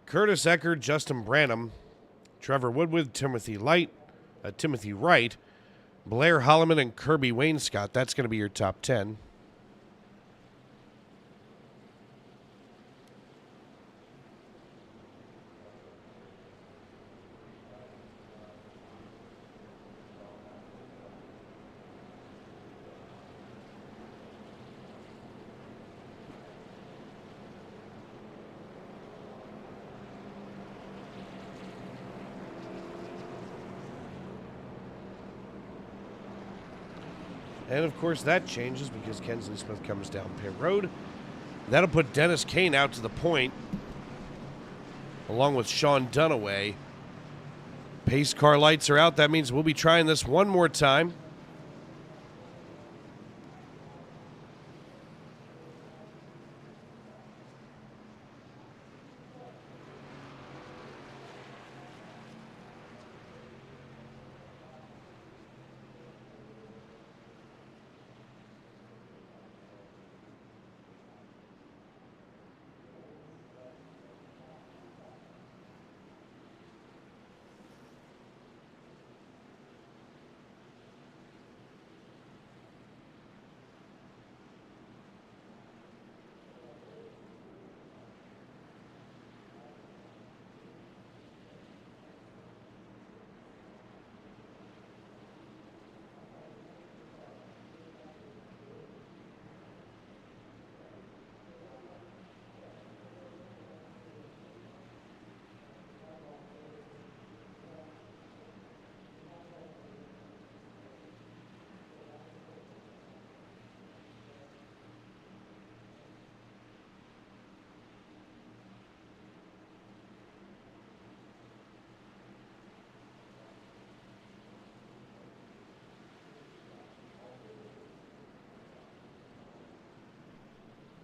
Curtis Eckert, Justin Branham, Trevor Woodward, Timothy Wright, Blair Holloman, and Kirby Wainscott. That's going to be your top 10. And, of course, that changes because Kensley Smith comes down pit road. That'll put Dennis Kane out to the point, along with Sean Dunaway. Pace car lights are out. That means we'll be trying this one more time.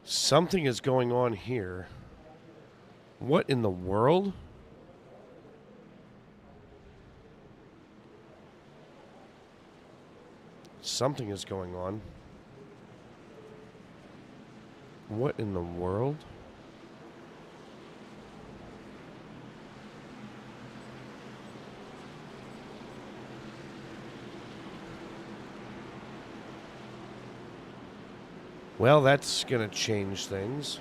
Something is going on here. What in the world? Something is going on. What in the world? Well, that's going to change things.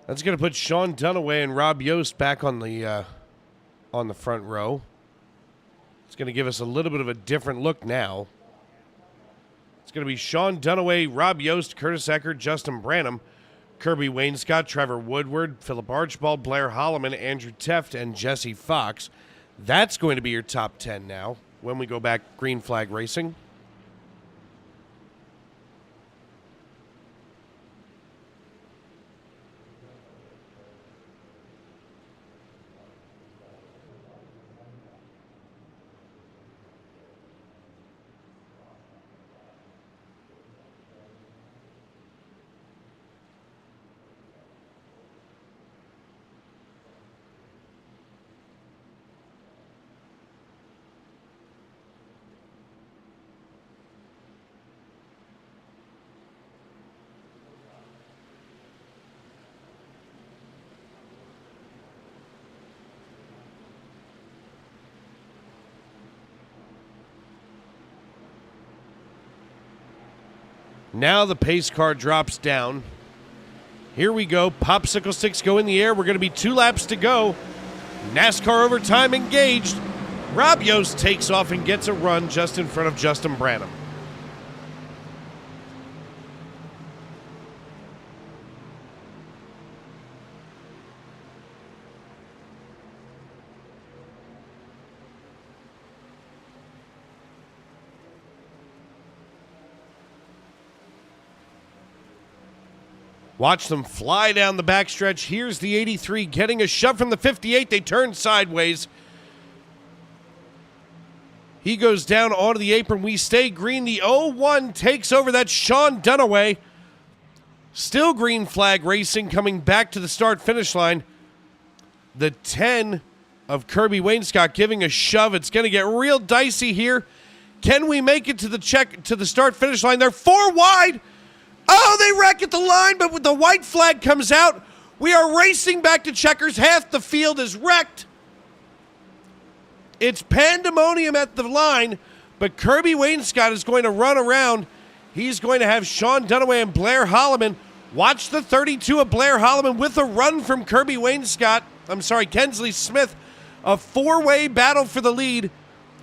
That's going to put Sean Dunaway and Rob Yost back on the front row. It's going to give us a little bit of a different look now. It's going to be Sean Dunaway, Rob Yost, Curtis Eckert, Justin Branham, Kirby Wainscott, Trevor Woodward, Philip Archibald, Blair Holloman, Andrew Teft, and Jesse Fox. That's going to be your top 10 now when we go back green flag racing. Now the pace car drops down. Here we go. Popsicle sticks go in the air. We're going to be 2 laps to go. NASCAR overtime engaged. Rob Yost takes off and gets a run just in front of Justin Branham. Watch them fly down the backstretch. Here's the 83 getting a shove from the 58. They turn sideways. He goes down onto the apron. We stay green. The 01 takes over. That's Sean Dunaway. Still green flag racing coming back to the start-finish line. The 10 of Kirby Wainscott giving a shove. It's going to get real dicey here. Can we make it to the start-finish line? They're 4 wide. Oh, they wreck at the line, but when the white flag comes out, We are racing back to checkers. Half the field is wrecked. It's pandemonium at the line, but Kirby Wainscott is going to run around. He's going to have Sean Dunaway and Blair Holloman. Watch the 32 of Blair Holloman with a run from Kirby Wainscott. Kensley Smith. A four-way battle for the lead.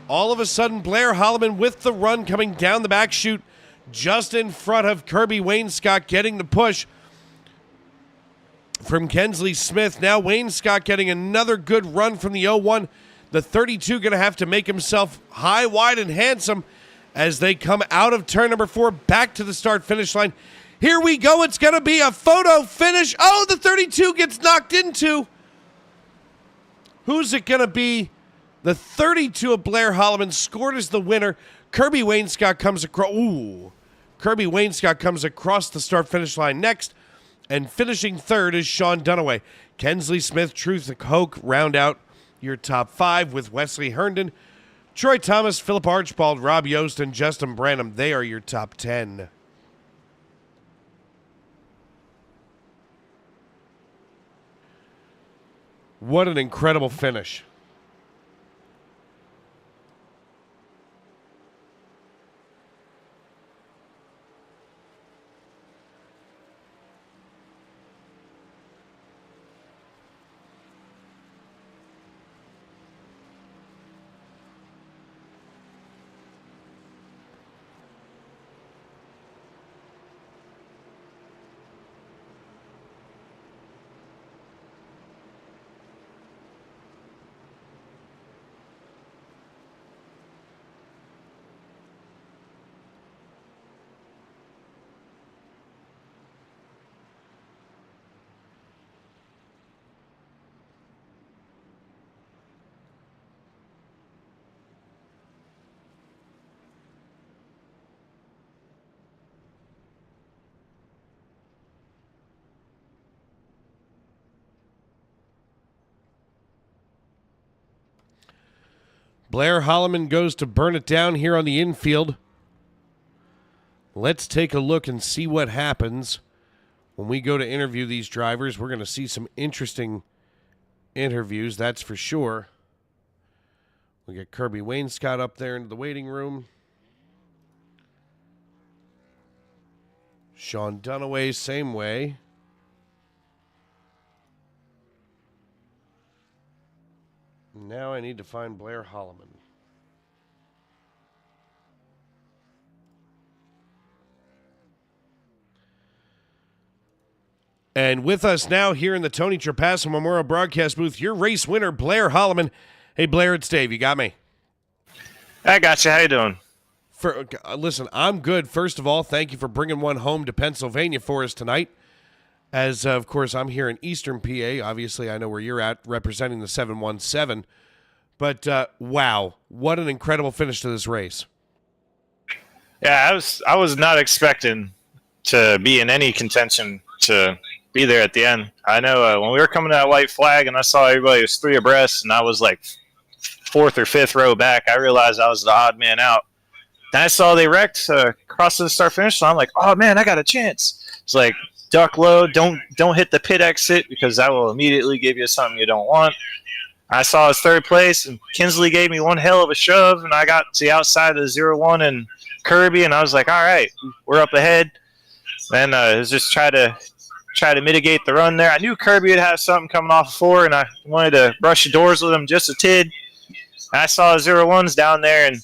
All of a sudden, Blair Holloman with the run coming down the back chute just in front of Kirby Wainscott getting the push from Kensley Smith. Now Wainscott getting another good run from the 01. The 32 going to have to make himself high, wide, and handsome as they come out of turn number 4 back to the start-finish line. Here we go. It's going to be a photo finish. Oh, the 32 gets knocked into. Who's it going to be? The 32 of Blair Holloman scored as the winner. Kirby Wainscott comes across. Ooh. Kirby Wainscott comes across the start-finish line next. And finishing third is Sean Dunaway. Kensley Smith, Truth Hoke round out your top 5 with Wesley Herndon, Troy Thomas, Philip Archibald, Rob Yost, and Justin Branham. They are your top 10. What an incredible finish. Blair Holloman goes to burn it down here on the infield. Let's take a look and see what happens when we go to interview these drivers. We're going to see some interesting interviews, that's for sure. We get Kirby Wainscott up there into the waiting room. Sean Dunaway, same way. Now I need to find Blair Holloman. And with us now here in the Tony Trapasso Memorial Broadcast booth, your race winner, Blair Holloman. Hey, Blair, it's Dave. You got me? I got you. How you doing? Listen, I'm good. First of all, thank you for bringing one home to Pennsylvania for us tonight. As, of course, I'm here in Eastern PA. Obviously, I know where you're at, representing the 717. But, wow, what an incredible finish to this race. Yeah, I was not expecting to be in any contention to be there at the end. I know when we were coming to that white flag and I saw everybody was 3 abreast and I was like 4th or 5th row back, I realized I was the odd man out. Then I saw they wrecked across the start-finish line. I'm like, oh, man, I got a chance. It's like, duck low, don't hit the pit exit because that will immediately give you something you don't want. I saw his 3rd place, and Kinsley gave me one hell of a shove, and I got to the outside of the 0-1 and Kirby, and I was like, all right, we're up ahead. Then it was just try to mitigate the run there. I knew Kirby would have something coming off of 4, and I wanted to brush the doors with him just a tid. And I saw the 0-1s down there, and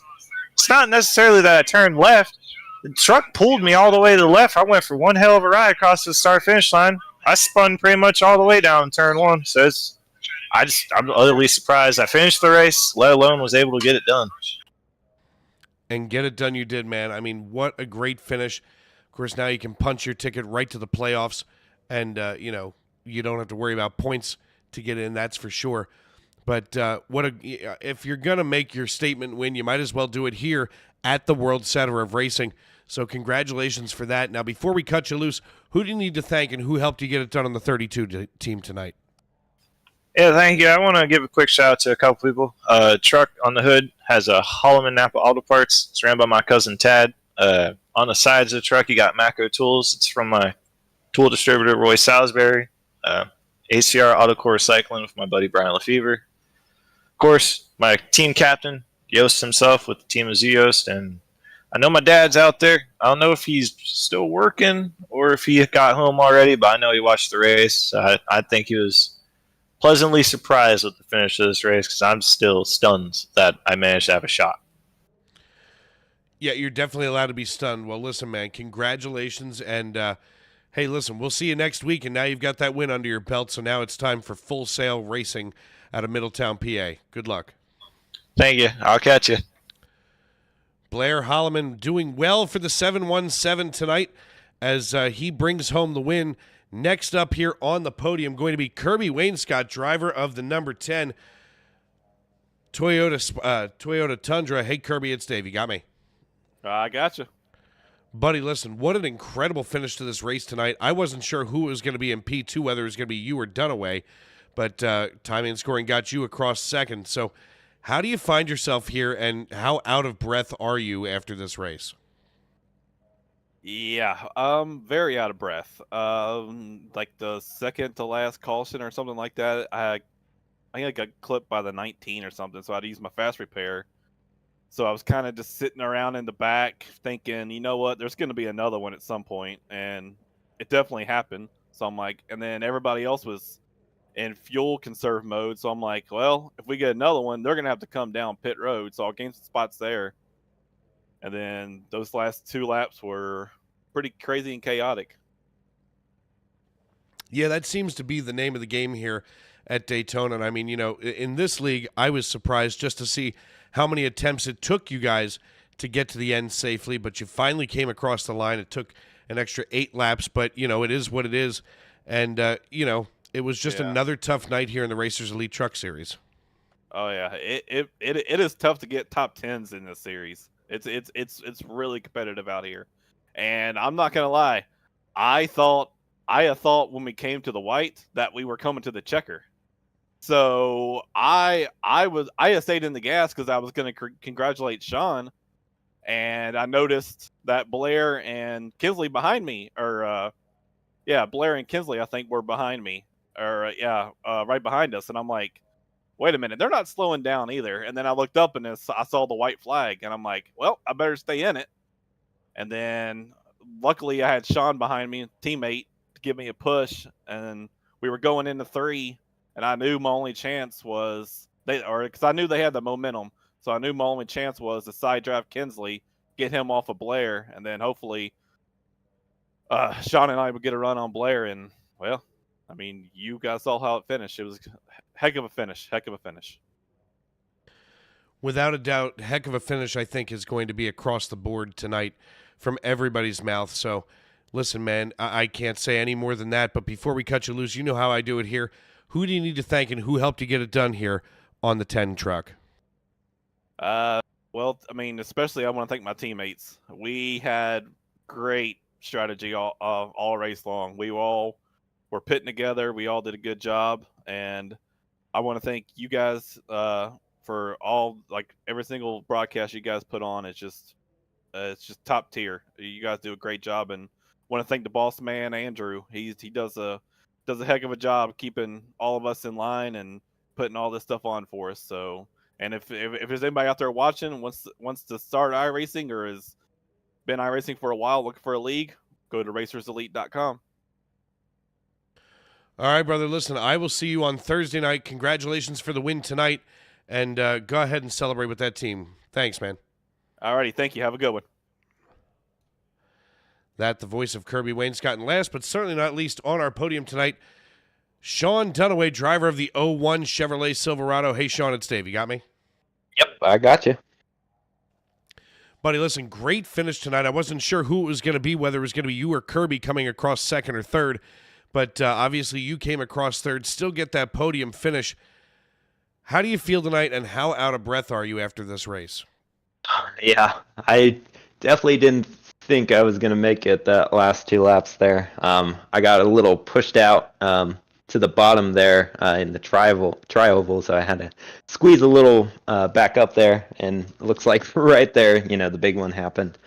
it's not necessarily that I turned left. The truck pulled me all the way to the left. I went for one hell of a ride across the start-finish line. I spun pretty much all the way down turn 1, so I'm utterly surprised I finished the race, let alone was able to get it done. And get it done you did, man. I mean, what a great finish. Of course, now you can punch your ticket right to the playoffs, and, you don't have to worry about points to get in, that's for sure. But if you're going to make your statement win, you might as well do it here at the World Center of Racing. So congratulations for that. Now, before we cut you loose, who do you need to thank and who helped you get it done on the 32 team tonight? Yeah, thank you. I want to give a quick shout out to a couple people. Truck on the hood has a Holloman Napa Auto Parts. It's ran by my cousin Tad. On the sides of the truck, you got Macro Tools. It's from my tool distributor, Roy Salisbury. ACR Autocore Cycling with my buddy Brian Lefevre. Of course, my team captain, Yost himself with the team of Yost, and I know my dad's out there. I don't know if he's still working or if he got home already, but I know he watched the race. I think he was pleasantly surprised with the finish of this race because I'm still stunned that I managed to have a shot. Yeah, you're definitely allowed to be stunned. Well, listen, man, congratulations. And, hey, listen, we'll see you next week. And now you've got that win under your belt. So now it's time for Full Sail Racing out of Middletown, PA. Good luck. Thank you. I'll catch you. Blair Holloman doing well for the 717 tonight as he brings home the win. Next up here on the podium going to be Kirby Wainscott, driver of the number 10 Toyota Tundra. Hey, Kirby, it's Dave. You got me? I gotcha. Buddy, listen, what an incredible finish to this race tonight. I wasn't sure who was going to be in P2, whether it was going to be you or Dunaway, but timing and scoring got you across second. So how do you find yourself here, and how out of breath are you after this race? Yeah, very out of breath. Like the second to last caution or something like that, I think I got clipped by the 19 or something, so I had to use my fast repair. So I was kind of just sitting around in the back thinking, you know what, there's going to be another one at some point, and it definitely happened. So I'm like, and then everybody else was in fuel conserve mode, so I'm like, well, if we get another one, they're going to have to come down pit road, so I'll gain some spots there. And then those last 2 laps were pretty crazy and chaotic. Yeah, that seems to be the name of the game here at Daytona. And I mean, you know, in this league, I was surprised just to see how many attempts it took you guys to get to the end safely, but you finally came across the line. It took an extra 8 laps, but, you know, it is what it is. And, you know, it was just another tough night here in the Racers Elite Truck Series. Oh, yeah. It is tough to get top 10s in this series. It's really competitive out here. And I'm not going to lie, I had thought when we came to the white that we were coming to the checker. So I had stayed in the gas because I was going to congratulate Sean, and I noticed that Blair and Kinsley behind me, or Blair and Kinsley I think were behind me, or right behind us, and I'm like, wait a minute, they're not slowing down either. And then I looked up and I saw the white flag, and I'm like, well, I better stay in it. And then luckily I had Sean behind me, teammate, to give me a push, and we were going into 3. And I knew my only chance was because I knew they had the momentum. So I knew my only chance was to side drive Kinsley, get him off of Blair, and then hopefully Sean and I would get a run on Blair. And, well, I mean, you guys saw how it finished. It was a heck of a finish. Without a doubt, heck of a finish, I think, is going to be across the board tonight from everybody's mouth. So, listen, man, I can't say any more than that. But before we cut you loose, you know how I do it here. Who do you need to thank, and who helped you get it done here on the 10 truck? Well, I mean, especially I want to thank my teammates. We had great strategy all race long. We all were pitting together. We all did a good job, and I want to thank you guys for all, like, every single broadcast you guys put on. It's just top tier. You guys do a great job, and want to thank the boss man, Andrew. He does a heck of a job keeping all of us in line and putting all this stuff on for us. So, and if there's anybody out there watching wants to start iRacing or has been iRacing for a while looking for a league, go to racerselite.com. All right, brother. Listen, I will see you on Thursday night. Congratulations for the win tonight, and go ahead and celebrate with that team. Thanks, man. All righty. Thank you. Have a good one. That the voice of Kirby Wainscott. And last but certainly not least on our podium tonight, Sean Dunaway, driver of the 01 Chevrolet Silverado. Hey, Sean, it's Dave. You got me? Yep, I got you. Buddy, listen, great finish tonight. I wasn't sure who it was going to be, whether it was going to be you or Kirby coming across second or third, but obviously you came across third, still get that podium finish. How do you feel tonight, and how out of breath are you after this race? Yeah, I definitely didn't think I was going to make it that last 2 laps there. I got a little pushed out to the bottom there in the tri-oval, so I had to squeeze a little back up there, and it looks like right there, the big one happened.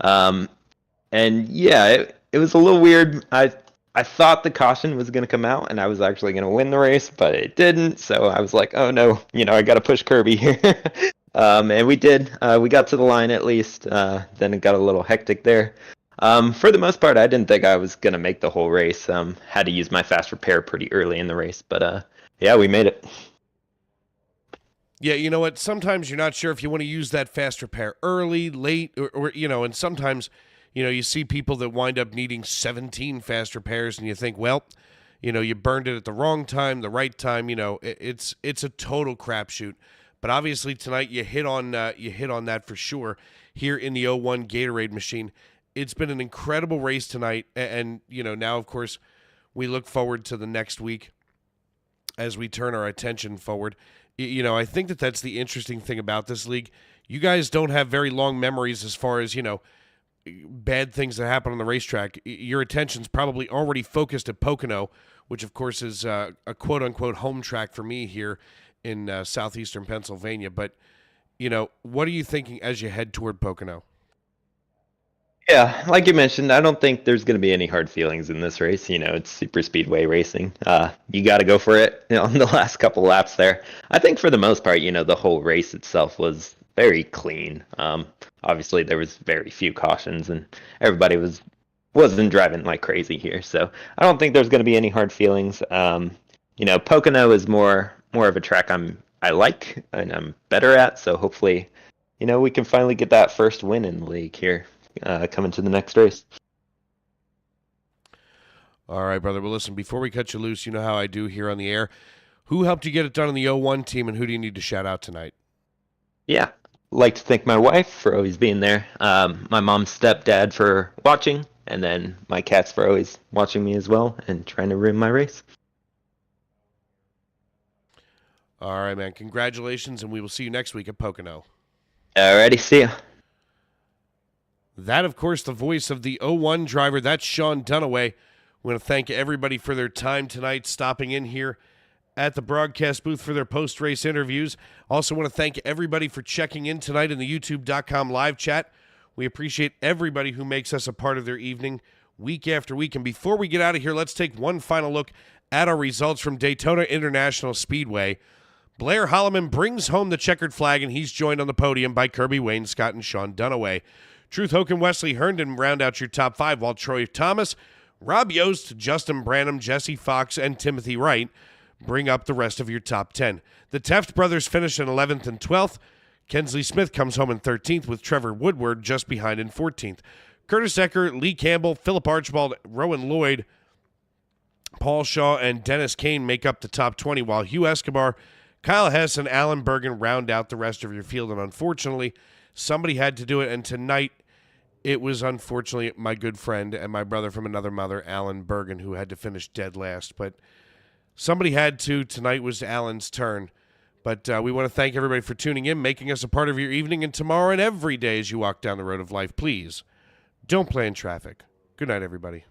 And yeah, it was a little weird. I I thought the caution was going to come out and I was actually going to win the race, but it didn't. So I was like, oh no, I got to push Kirby here. And we did. We got to the line at least. Then it got a little hectic there. For the most part, I didn't think I was going to make the whole race. Had to use my fast repair pretty early in the race, but yeah, we made it. Yeah, you know what? Sometimes you're not sure if you want to use that fast repair early, late, or and sometimes, you see people that wind up needing 17 fast repairs, and you think, well, you burned it at the wrong time, the right time. It's a total crapshoot. But obviously tonight you hit on that for sure here in the 01 Gatorade machine. It's been an incredible race tonight, and now of course we look forward to the next week as we turn our attention forward. I think that's the interesting thing about this league. You guys don't have very long memories as far as bad things that happen on the racetrack. Your attention's probably already focused at Pocono, which of course is a quote-unquote home track for me here in southeastern Pennsylvania. But, what are you thinking as you head toward Pocono? Yeah, like you mentioned, I don't think there's going to be any hard feelings in this race. It's super speedway racing. You got to go for it on the last couple laps there. I think for the most part, the whole race itself was very clean. Obviously, there was very few cautions, and everybody wasn't driving like crazy here. So I don't think there's going to be any hard feelings. Pocono is more of a track I like and I'm better at. So hopefully, we can finally get that first win in the league here. Coming to the next race. All right, brother. Well, listen, before we cut you loose, you know how I do here on the air. Who helped you get it done on the 01 team, and who do you need to shout out tonight? Yeah, like to thank my wife for always being there, my mom's stepdad for watching, and then my cats for always watching me as well and trying to ruin my race. All right, man. Congratulations, and we will see you next week at Pocono. Alrighty, see ya. That, of course, the voice of the 01 driver. That's Sean Dunaway. We want to thank everybody for their time tonight, stopping in here at the broadcast booth for their post-race interviews. Also want to thank everybody for checking in tonight in the YouTube.com live chat. We appreciate everybody who makes us a part of their evening week after week. And before we get out of here, let's take one final look at our results from Daytona International Speedway. Blair Holloman brings home the checkered flag, and he's joined on the podium by Kirby Wayne Scott and Sean Dunaway. Truth Hoke and Wesley Herndon round out your top five, while Troy Thomas, Rob Yost, Justin Branham, Jesse Fox, and Timothy Wright bring up the rest of your top 10. The Teft brothers finish in 11th and 12th. Kensley Smith comes home in 13th, with Trevor Woodward just behind in 14th. Curtis Ecker, Lee Campbell, Philip Archibald, Rowan Lloyd, Paul Shaw, and Dennis Kane make up the top 20, while Hugh Escobar, Kyle Hess, and Alan Bergen round out the rest of your field. And unfortunately, somebody had to do it, and tonight it was unfortunately my good friend and my brother from another mother, Alan Bergen, who had to finish dead last. But somebody had to. Tonight was Alan's turn. But we want to thank everybody for tuning in, making us a part of your evening, and tomorrow and every day as you walk down the road of life, please don't play in traffic. Good night, everybody.